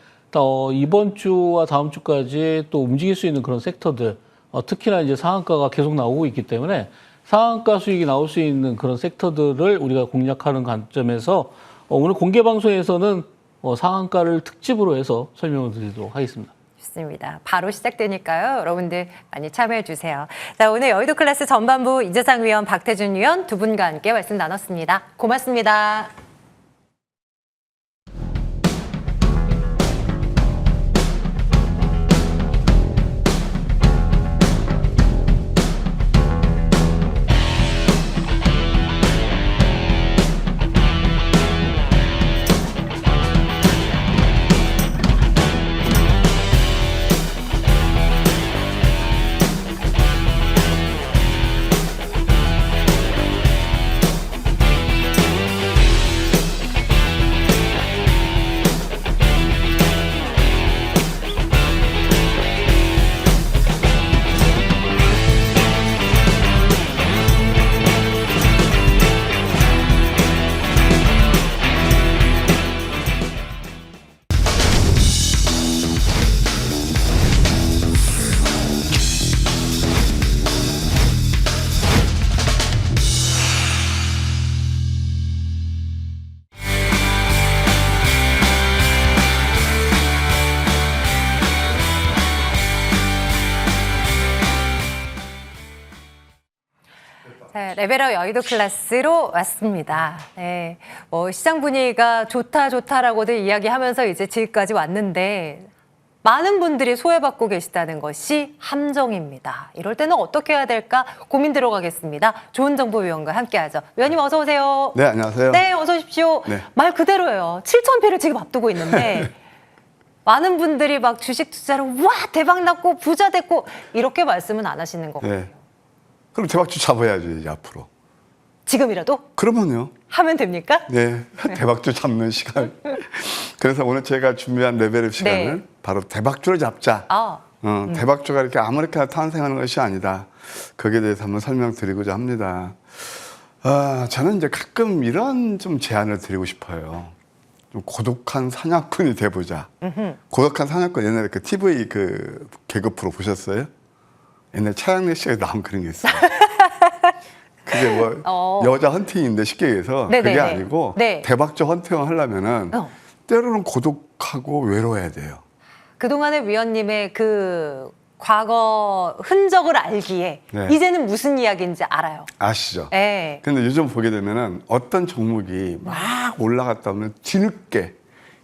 이번 주와 다음 주까지 또 움직일 수 있는 그런 섹터들, 특히나 이제 상한가가 계속 나오고 있기 때문에 상한가 수익이 나올 수 있는 그런 섹터들을 우리가 공략하는 관점에서 오늘 공개 방송에서는 상한가를 특집으로 해서 설명을 드리도록 하겠습니다. 좋습니다. 바로 시작되니까요. 여러분들 많이 참여해 주세요. 자, 오늘 여의도 클래스 전반부 이재상 위원, 박태준 위원 두 분과 함께 말씀 나눴습니다. 고맙습니다. 네, 레벨업 여의도 클래스로 왔습니다. 네, 시장 분위기가 좋다라고들 이야기하면서 이제 지금까지 왔는데 많은 분들이 소외받고 계시다는 것이 함정입니다. 이럴 때는 어떻게 해야 될까 고민 들어가겠습니다. 좋은 정보위원과 함께하죠. 위원님 어서 오세요. 네, 안녕하세요. 네, 어서 오십시오. 네. 말 그대로예요. 7,000패를 지금 앞두고 있는데 많은 분들이 막 주식 투자로 와 대박 났고 부자 됐고 이렇게 말씀은 안 하시는 것 같아요. 네. 그럼 대박주 잡아야죠, 이제 앞으로. 지금이라도 그러면요. 하면 됩니까? 네, 대박주 잡는 시간. 그래서 오늘 제가 준비한 레벨업 시간을 네. 바로 대박주를 잡자. 대박주가 이렇게 아무렇게나 탄생하는 것이 아니다. 거기에 대해서 한번 설명드리고자 합니다. 저는 이제 가끔 이런 좀 제안을 드리고 싶어요. 좀 고독한 사냥꾼이 돼보자. 고독한 사냥꾼 옛날에 그 TV 그 개그 프로 보셨어요? 옛날 차양래 씨가 나온 그런 게 있어요. 그게 뭐 여자 헌팅인데 쉽게 얘기해서 네네네. 그게 아니고 네. 대박적 헌팅을 하려면은 때로는 고독하고 외로워야 돼요. 그동안의 위원님의 그 과거 흔적을 알기에 네. 이제는 무슨 이야기인지 알아요. 아시죠? 네. 근데 요즘 보게 되면은 어떤 종목이 막 올라갔다 오면 뒤늦게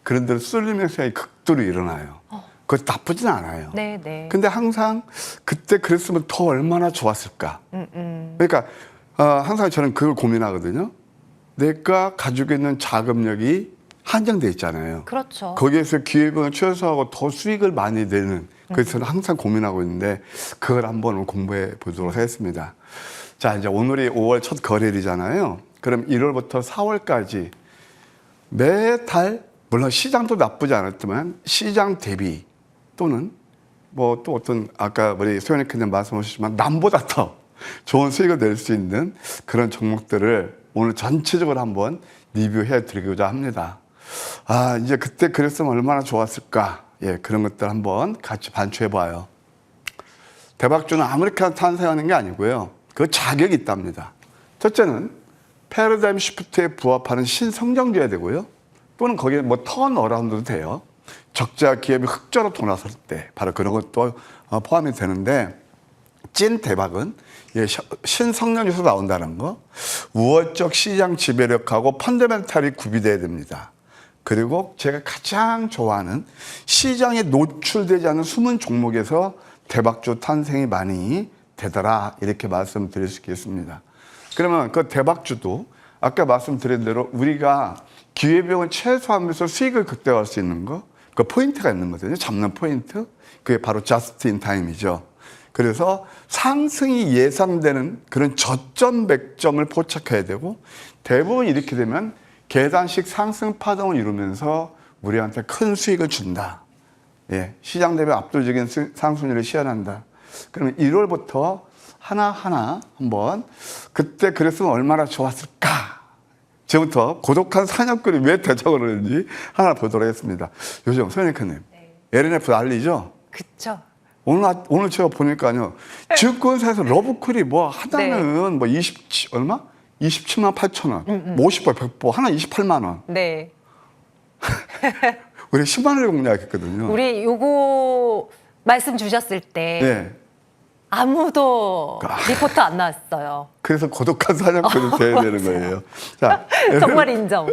그런 데로 쏠리는 현상이 극도로 일어나요. 그거 나쁘진 않아요. 네, 네. 근데 항상 그때 그랬으면 더 얼마나 좋았을까. 그러니까 항상 저는 그걸 고민하거든요. 내가 가지고 있는 자금력이 한정돼 있잖아요. 그렇죠. 거기에서 기회비용을 최소화하고 더 수익을 많이 내는 그래서 저는 항상 고민하고 있는데 그걸 한번 공부해 보도록 하겠습니다. 자, 이제 오늘이 5월 첫 거래일이잖아요. 그럼 1월부터 4월까지 매달 물론 시장도 나쁘지 않았지만 시장 대비 또는 뭐 또 어떤 아까 우리 소연이크님 말씀하셨지만 남보다 더 좋은 수익을 낼 수 있는 그런 종목들을 오늘 전체적으로 한번 리뷰해 드리고자 합니다. 아, 이제 그때 그랬으면 얼마나 좋았을까. 예, 그런 것들 한번 같이 반추해 봐요. 대박주는 아무렇게나 탄생하는 게 아니고요. 그 자격이 있답니다. 첫째는 패러다임 시프트에 부합하는 신성장돼야 되고요. 또는 거기에 뭐 턴어라운드도 돼요. 적자 기업이 흑자로 돌아설 때 바로 그런 것도 포함이 되는데 찐 대박은 신성장에서 나온다는 거, 우월적 시장 지배력하고 펀더멘탈이 구비돼야 됩니다. 그리고 제가 가장 좋아하는 시장에 노출되지 않은 숨은 종목에서 대박주 탄생이 많이 되더라 이렇게 말씀드릴 수 있겠습니다. 그러면 그 대박주도 아까 말씀드린 대로 우리가 기회비용을 최소화하면서 수익을 극대화할 수 있는 거, 그 포인트가 있는 거거든요. 잡는 포인트. 그게 바로 저스트 인 타임이죠. 그래서 상승이 예상되는 그런 저점 맥점을 포착해야 되고 대부분 이렇게 되면 계단식 상승 파동을 이루면서 우리한테 큰 수익을 준다. 예, 시장 대비 압도적인 상승률을 시현한다. 그러면 1월부터 하나하나 한번 그때 그랬으면 얼마나 좋았을까. 지금부터 고독한 사냥꾼이 왜 대적을 하는지 하나 보도록 하겠습니다. 요즘 소연이크님, LNF 난리죠? 그쵸. 오늘 제가 보니까요, 증권사에서 러브콜이 뭐 하나는 뭐 27만 8천 원, 50보, 100보, 하나 28만 원. 네. 우리 10만 원을 공략했거든요. 우리 요거 말씀 주셨을 때 네. 아무도 리포트 안 나왔어요. 그래서 고독한 사냥꾼이 돼야 되는 거예요. 자, 정말 인정.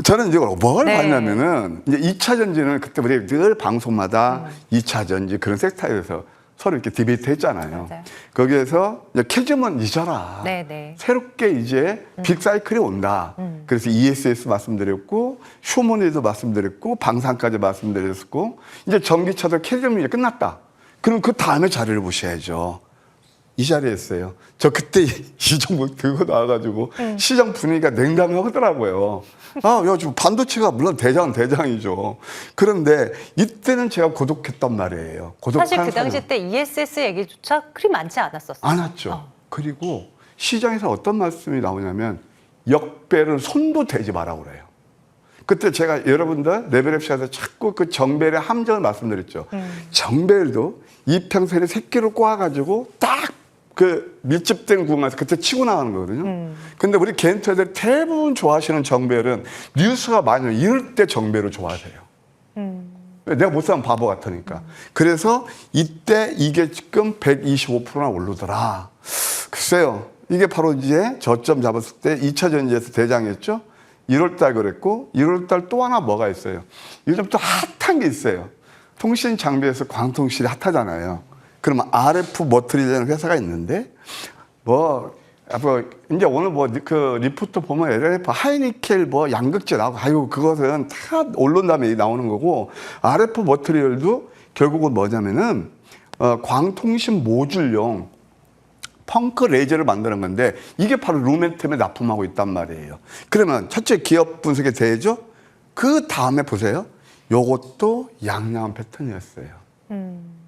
저는 이제 뭘 네. 봤냐면은 이제 2차 전지는 그때 우리 늘 방송마다 2차 전지 그런 섹터에서 서로 이렇게 디베이트 했잖아요. 맞아요. 거기에서 이제 캐즘은 잊어라. 네. 새롭게 이제 빅사이클이 온다. 그래서 ESS 말씀드렸고, 휴머니도 말씀드렸고, 방산까지 말씀드렸고, 이제 전기차도 캐즘이 이제 끝났다. 그럼 그 다음에 자리를 보셔야죠. 이 자리였어요. 저 그때 이 종목 들고 나와가지고 시장 분위기가 냉담하더라고요. 아, 요즘 반도체가 물론 대장이죠. 그런데 이때는 제가 고독했단 말이에요. 사실 그 당시 때 ESS 얘기조차 그리 많지 않았었어요. 안 왔죠. 그리고 시장에서 어떤 말씀이 나오냐면 역배를 손도 대지 마라고 그래요. 그때 제가 여러분들 레벨앱시에서 자꾸 그 정벨의 함정을 말씀드렸죠. 정벨도 이평선에 새끼를 꼬아가지고 딱 그 밀집된 구간에서 그때 치고 나가는 거거든요. 근데 우리 개인 트레이더들 대부분 좋아하시는 정벨은 뉴스가 많이 이럴 때 정벨을 좋아하세요. 내가 못 사면 바보 같으니까. 그래서 이때 이게 지금 125%나 오르더라. 글쎄요. 이게 바로 이제 저점 잡았을 때 2차 전지에서 대장이었죠. 1월달 그랬고 1월달 또 하나 뭐가 있어요. 요즘 또 핫한 게 있어요. 통신 장비에서 광통실이 핫하잖아요. 그러면 RF 머트리라는 회사가 있는데 이제 오늘 그 리포트 보면 LNF 하이니켈 양극재 나오고 아유 그것은 다 언론담에 나오는 거고 RF 머트리얼도 결국은 뭐냐면은 광통신 모듈용 펑크 레이저를 만드는 건데 이게 바로 루멘텀에 납품하고 있단 말이에요. 그러면 첫째 기업 분석에 대해죠. 그 다음에 보세요. 요것도 양양한 패턴이었어요.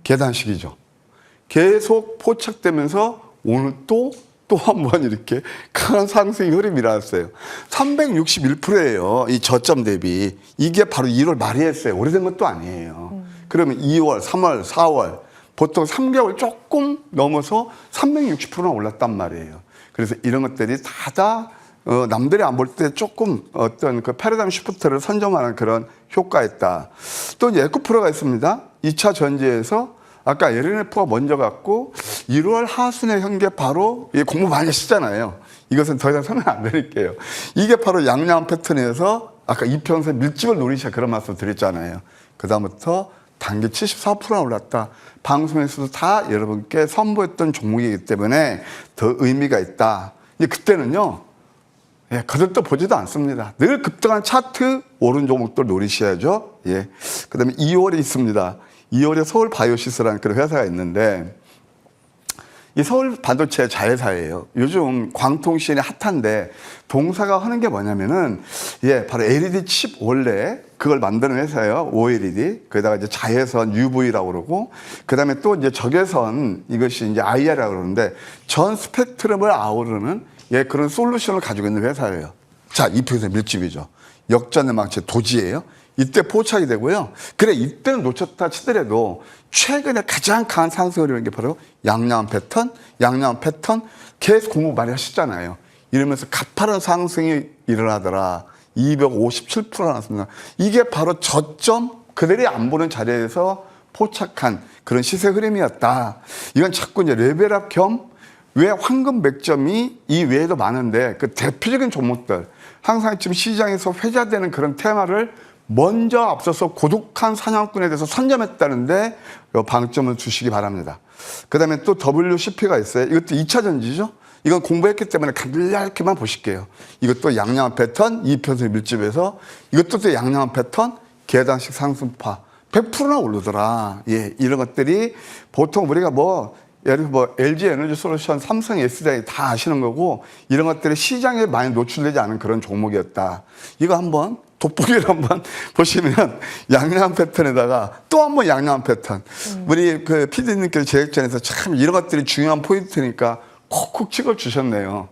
계단식이죠. 계속 포착되면서 오늘 또 한 번 이렇게 강한 상승의 흐름이 일어났어요. 361%예요. 이 저점 대비. 이게 바로 1월 말에 했어요. 오래된 것도 아니에요. 그러면 2월, 3월, 4월 보통 3개월 조금 넘어서 360%나 올랐단 말이에요. 그래서 이런 것들이 다 남들이 안 볼 때 조금 어떤 그 패러다임 시프트를 선점하는 그런 효과였다. 또 이제 에코프로가 있습니다. 2차 전지에서 아까 LNF가 먼저 갔고 1월 하순의 현재 바로 공부 많이 하시잖아요. 이것은 더 이상 설명 안 드릴게요. 이게 바로 양양 패턴에서 아까 이평선 밀집을 노리셔 그런 말씀 드렸잖아요. 그다음부터 단기 74%나 올랐다. 방송에서도 다 여러분께 선보였던 종목이기 때문에 더 의미가 있다. 그때는요, 예, 거들떠 보지도 않습니다. 늘 급등한 차트 오른 종목들 노리셔야죠. 예. 그 다음에 2월에 있습니다. 2월에 서울 바이오시스라는 그런 회사가 있는데, 이 서울 반도체 자회사예요. 요즘 광통신이 핫한데, 동사가 하는 게 뭐냐면은, 예, 바로 LED 칩 원래 그걸 만드는 회사예요. OLED. 거기다가 이제 자외선 UV라고 그러고, 그 다음에 또 이제 적외선 이것이 이제 IR이라고 그러는데, 전 스펙트럼을 아우르는 예, 그런 솔루션을 가지고 있는 회사예요. 자, 이표에서 밀집이죠. 역전의 망치 도지예요. 이때 포착이 되고요. 그래, 이때는 놓쳤다 치더라도 최근에 가장 강한 상승을 이루는 게 바로 양양 패턴 계속 공부 많이 하셨잖아요. 이러면서 가파른 상승이 일어나더라. 257% 나왔습니다. 이게 바로 저점 그들이 안 보는 자리에서 포착한 그런 시세 흐름이었다. 이건 자꾸 이제 레벨업 겸 왜 황금 맥점이 이 외에도 많은데 그 대표적인 종목들 항상 지금 시장에서 회자되는 그런 테마를 먼저 앞서서 고독한 사냥꾼에 대해서 선점했다는데 방점을 주시기 바랍니다. 그 다음에 또 WCP가 있어요. 이것도 2차 전지죠. 이건 공부했기 때문에 간략히만 보실게요. 이것도 양양한 패턴 2편의 밀집에서 이것도 또 양양한 패턴 계단식 상승파 100%나 오르더라. 예, 이런 것들이 보통 우리가 예를 들어 LG 에너지 솔루션, 삼성 SDI 다 아시는 거고 이런 것들이 시장에 많이 노출되지 않은 그런 종목이었다. 이거 한번 돋보기를 한번 보시면 양양한 패턴에다가 또 한번 양양한 패턴. 우리 그 PD님께서 제작전에서 참 이런 것들이 중요한 포인트니까 콕콕 찍어 주셨네요.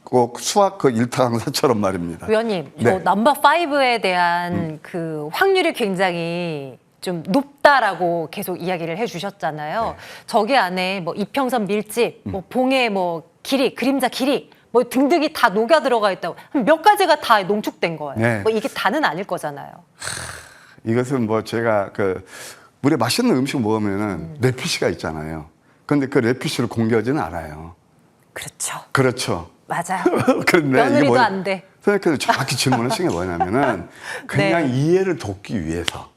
꼭 수학 그 일타 강사처럼 말입니다. 위원님, 네. 넘버 5에 대한 그 확률이 굉장히 좀 높다라고 계속 이야기를 해주셨잖아요. 네. 저기 안에 뭐 이평선 밀집, 뭐 봉의 뭐 길이, 그림자 길이, 뭐 등등이 다 녹아 들어가 있다고 몇 가지가 다 농축된 거예요. 네. 뭐 이게 다는 아닐 거잖아요. 이것은 뭐 제가 우리 맛있는 음식 먹으면은 레피시가 있잖아요. 그런데 그 레피시를 공개하지는 않아요. 그렇죠. 그렇죠. 맞아요. 그런데 며느리도 안 돼. 선생님께서 정확히 질문하신 게 뭐냐면은 그냥 네. 이해를 돕기 위해서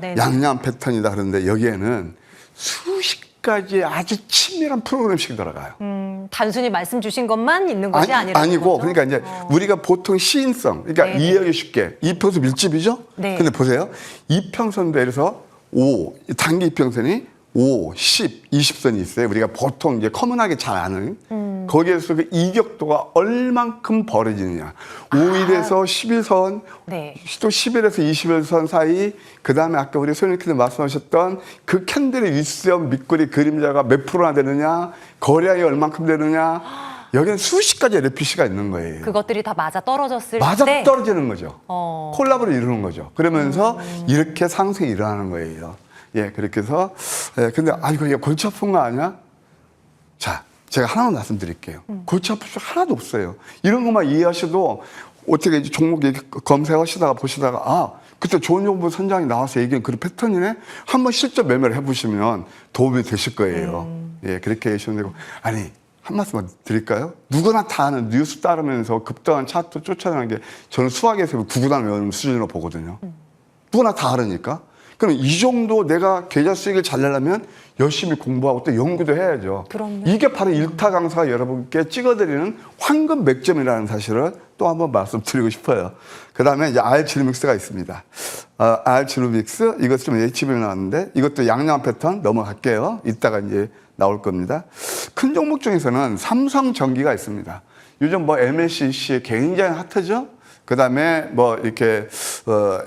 네. 양양 패턴이다 그러는데 여기에는 수십 가지 아주 치밀한 프로그램식이 들어가요. 단순히 말씀 주신 것만 있는 것이 아니라 아니고 그러니까 이제 우리가 보통 시인성 그러니까 네. 이해하기 쉽게 이평선 밀집이죠. 네. 근데 보세요. 이평선도 예를 들어서 5 단기 이평선이 5, 10, 20선이 있어요. 우리가 보통 이제 커먼하게 잘 아는 거기에서 그 이격도가 얼만큼 벌어지느냐. 5일에서 11선, 네. 또 10일에서 21선 사이, 그 다음에 아까 우리 손님께서 말씀하셨던 그 캔들의 윗수염 밑꼬리 그림자가 몇 프로나 되느냐, 거래량이 얼만큼 되느냐. 여기는 수십 가지 LPC가 있는 거예요. 그것들이 다 맞아 떨어졌을 맞아 때 떨어지는 거죠. 콜라보를 이루는 거죠. 그러면서 이렇게 상승이 일어나는 거예요. 예, 그렇게 해서, 예, 근데, 이거 얘 골치 아픈 거 아니야? 자, 제가 하나만 말씀드릴게요. 골치 아픈 거 하나도 없어요. 이런 것만 이해하셔도 어떻게 이제 종목 검색하시다가 보시다가, 그때 좋은 정보 선장이 나와서 얘기한 그런 패턴이네? 한번 실전 매매를 해보시면 도움이 되실 거예요. 예, 그렇게 하시면 되고. 아니, 한 말씀 드릴까요? 누구나 다 아는 뉴스 따르면서 급등한 차트 쫓아가는 게 저는 수학에서 구구단 외우는 수준으로 보거든요. 누구나 다 알으니까. 그럼 이 정도 내가 계좌 수익을 잘 내려면 열심히 공부하고 또 연구도 해야죠. 그럼요. 이게 바로 일타 강사가 여러분께 찍어드리는 황금 맥점이라는 사실을 또 한번 말씀드리고 싶어요. 그 다음에 이제 알지루믹스가 있습니다. 알지루믹스 이것 좀 HB에 나왔는데 이것도 양양 패턴 넘어갈게요. 이따가 이제 나올 겁니다. 큰 종목 중에서는 삼성전기가 있습니다. 요즘 뭐 MLCC에 굉장히 핫하죠. 그 다음에 뭐 이렇게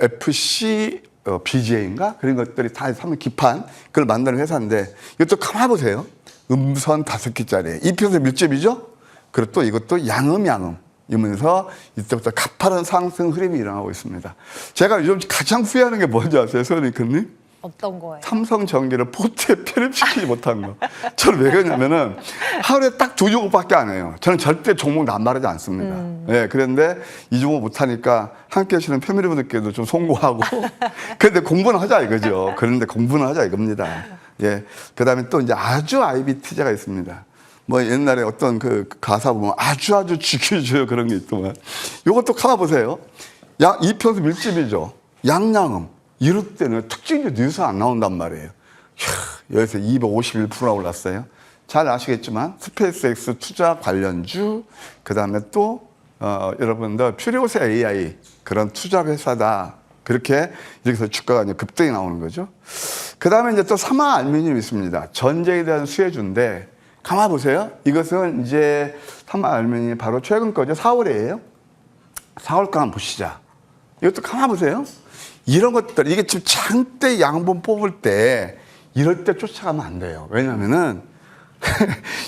FC BJ인가? 그런 것들이 다 상당히 깊은 그걸 만드는 회사인데 이것도 가만히 보세요. 음선 5개짜리. 이평선 밀집이죠? 그리고 또 이것도 양이면서 이때부터 가파른 상승 흐름이 일어나고 있습니다. 제가 요즘 가장 후회하는 게 뭔지 아세요, 소연이크님? 어떤 거예요? 삼성전기를 포트에 편입시키지 못한 거. 저는 왜 그러냐면은 하루에 딱 2종목밖에 안 해요. 저는 절대 종목 남발하지 않습니다. 예, 그런데 이 종목 못하니까 함께 하시는 패밀리분들께도 좀 송구하고. 그런데 공부는 하자 이거죠. 그런데 공부는 하자 이겁니다. 예. 그 다음에 또 이제 아주 IBT제가 있습니다. 뭐 옛날에 어떤 그 가사 보면 아주 지켜줘요 그런 게 있더만. 요것도 가만 보세요. 이평선 밀집이죠. 양양음. 이럴 때는 특징주 뉴스 안 나온단 말이에요. 여기서 251%나 올랐어요. 잘 아시겠지만 스페이스X 투자 관련주, 그 다음에 또 여러분들 퓨리오스 AI 그런 투자 회사다. 그렇게 여기서 주가가 이제 급등이 나오는 거죠. 그 다음에 이제 또 사마 알루미늄이 있습니다. 전쟁에 대한 수혜주인데 가만 보세요. 이것은 이제 사마 알루미늄이 바로 최근 거죠. 4월이에요. 4월 거 한번 보시자. 이것도 가만 보세요. 이런 것들 이게 지금 장대 양분 뽑을 때 이럴 때 쫓아가면 안 돼요. 왜냐면은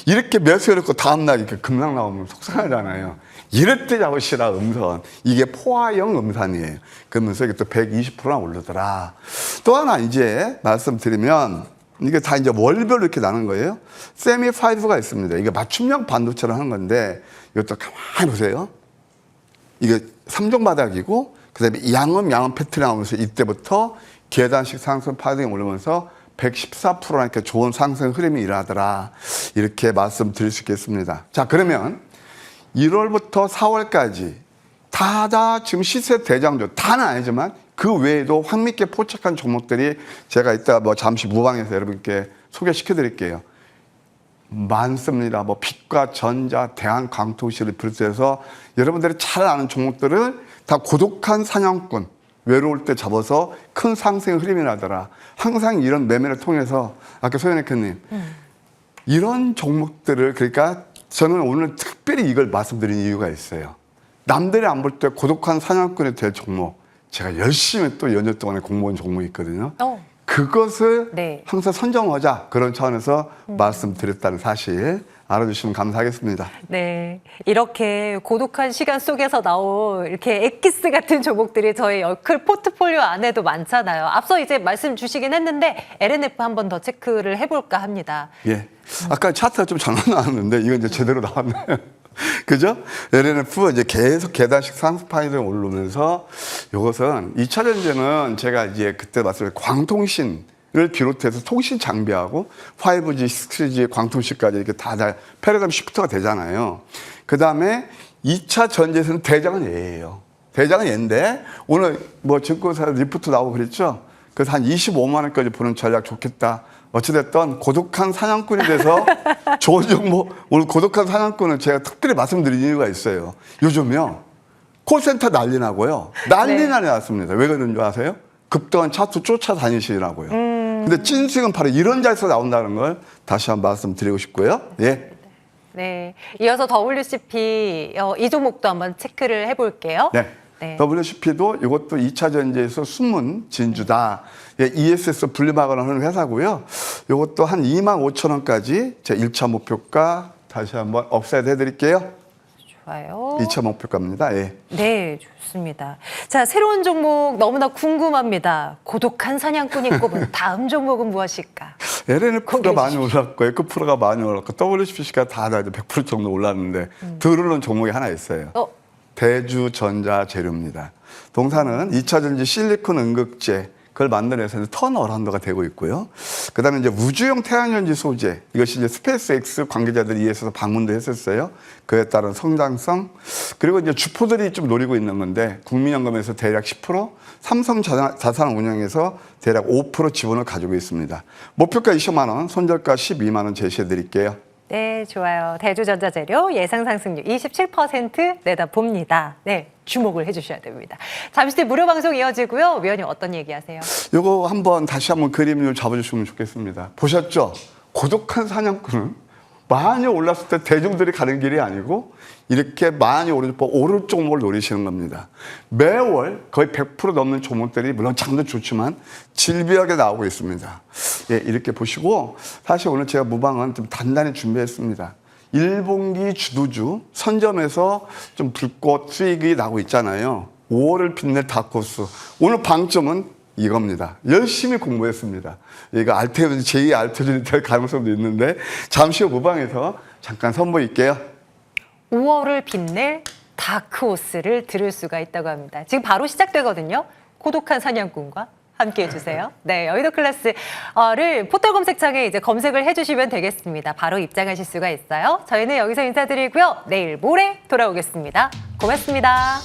이렇게 매수해놓고 다음날 이렇게 급락 나오면 속상하잖아요. 이럴 때 잡으시라 음선. 이게 포화형 음산이에요. 그러면서 이게 또 120%나 오르더라. 또 하나 이제 말씀드리면 이게 다 이제 월별로 이렇게 나는 거예요. 세미5가 있습니다. 이게 맞춤형 반도체를 하는 건데 이것도 가만히 보세요. 이게 3종 바닥이고 그다음에 양음 패턴이 나오면서 이때부터 계단식 상승 파동이 오르면서 114%나 이렇게 좋은 상승 흐름이 일어나더라. 이렇게 말씀드릴 수 있겠습니다. 자, 그러면 1월부터 4월까지 다 지금 시세 대장주 다는 아니지만 그 외에도 확밌게 포착한 종목들이 제가 이따 뭐 잠시 무방에서 여러분께 소개시켜 드릴게요. 많습니다. 뭐 빛과 전자, 대한광통시를 비롯해서 여러분들이 잘 아는 종목들을 다 고독한 사냥꾼, 외로울 때 잡아서 큰 상승 흐름이 나더라. 항상 이런 매매를 통해서 아까 소연혜님 이런 종목들을 그러니까 저는 오늘 특별히 이걸 말씀드린 이유가 있어요. 남들이 안 볼 때 고독한 사냥꾼이 될 종목 제가 열심히 또 연년 동안에 공부한 종목이 있거든요. 그것을 네. 항상 선정하자 그런 차원에서 말씀드렸다는 사실 알아주시면 감사하겠습니다. 네, 이렇게 고독한 시간 속에서 나온 이렇게 엑기스 같은 종목들이 저희 얼클 포트폴리오 안에도 많잖아요. 앞서 이제 말씀 주시긴 했는데 LNF 한 번 더 체크를 해볼까 합니다. 예, 아까 차트가 좀 장난 나왔는데 이건 이제 제대로 나왔네요. 그죠? LNF 이제 계속 계단식 상승 파이를 오르면서 이것은 2차 전지는 제가 이제 그때 말씀드린 광통신을 비롯해서 통신 장비하고 5G, 6G, 광통신까지 이렇게 다 패러다임 시프트가 되잖아요. 그 다음에 2차 전지에서는 대장은 얘예요. 대장은 얘인데 오늘 뭐 증권사 리포트 나오고 그랬죠? 그래서 한 25만 원까지 보는 전략 좋겠다. 어찌됐든 고독한 사냥꾼이 돼서 좋은 종목, 오늘 고독한 사냥꾼은 제가 특별히 말씀드린 이유가 있어요. 요즘요, 콜센터 난리 나고요. 난리 났습니다. 왜 그러는 줄 아세요? 급등한 차트 쫓아다니시라고요. 근데 찐수익은 바로 이런 자리에서 나온다는 걸 다시 한번 말씀드리고 싶고요. 예. 네, 이어서 WCP 이 종목도 한번 체크를 해볼게요. 네. 네. WCP도 이것도 2차 전지에서 숨은 진주다. 예, ESS 분리막을 하는 회사고요. 이것도 한 25,000원까지 제 1차 목표가 다시 한번 업사이드 해드릴게요. 좋아요. 2차 목표가입니다. 예. 네, 좋습니다. 자, 새로운 종목 너무나 궁금합니다. 고독한 사냥꾼이 꼽은 다음 종목은 무엇일까? LNF가 많이 올랐고, 에코프로가 많이 올랐고, WCP가 다 100% 정도 올랐는데, 덜 오른 종목이 하나 있어요. 대주전자재료입니다. 동사는 2차 전지 실리콘 응급제, 그걸 만들어내서 턴어라운드가 되고 있고요. 그 다음에 이제 우주용 태양전지 소재, 이것이 이제 스페이스X 관계자들이 이에서 방문도 했었어요. 그에 따른 성장성, 그리고 이제 주포들이 좀 노리고 있는 건데, 국민연금에서 대략 10%, 삼성 자산운용에서 대략 5% 지분을 가지고 있습니다. 목표가 20만 원, 손절가 12만 원 제시해 드릴게요. 네, 좋아요. 대주전자재료 예상 상승률 27% 내다봅니다. 네, 주목을 해주셔야 됩니다. 잠시 뒤 무료 방송 이어지고요. 위원님 어떤 얘기하세요? 요거 한번 다시 한번 그림을 잡아주시면 좋겠습니다. 보셨죠? 고독한 사냥꾼은 많이 올랐을 때 대중들이 가는 길이 아니고 이렇게 많이 오를 종목을 노리시는 겁니다. 매월 거의 100% 넘는 종목들이 물론 장도 좋지만 질비하게 나오고 있습니다. 예, 이렇게 보시고 사실 오늘 제가 무방은 좀 단단히 준비했습니다. 1분기 주도주 선점에서 좀 불꽃 수익이 나고 있잖아요. 5월을 빛낼 다코스. 오늘 방점은 이겁니다. 열심히 공부했습니다. 이거 알테오진, 제2 알테오진이 될 가능성도 있는데 잠시 후 무방에서 잠깐 선보일게요. 5월을 빛낼 다크호스를 들을 수가 있다고 합니다. 지금 바로 시작되거든요. 고독한 사냥꾼과 함께 해주세요. 네, 여의도 클래스를 포털 검색창에 이제 검색을 해주시면 되겠습니다. 바로 입장하실 수가 있어요. 저희는 여기서 인사드리고요. 내일 모레 돌아오겠습니다. 고맙습니다.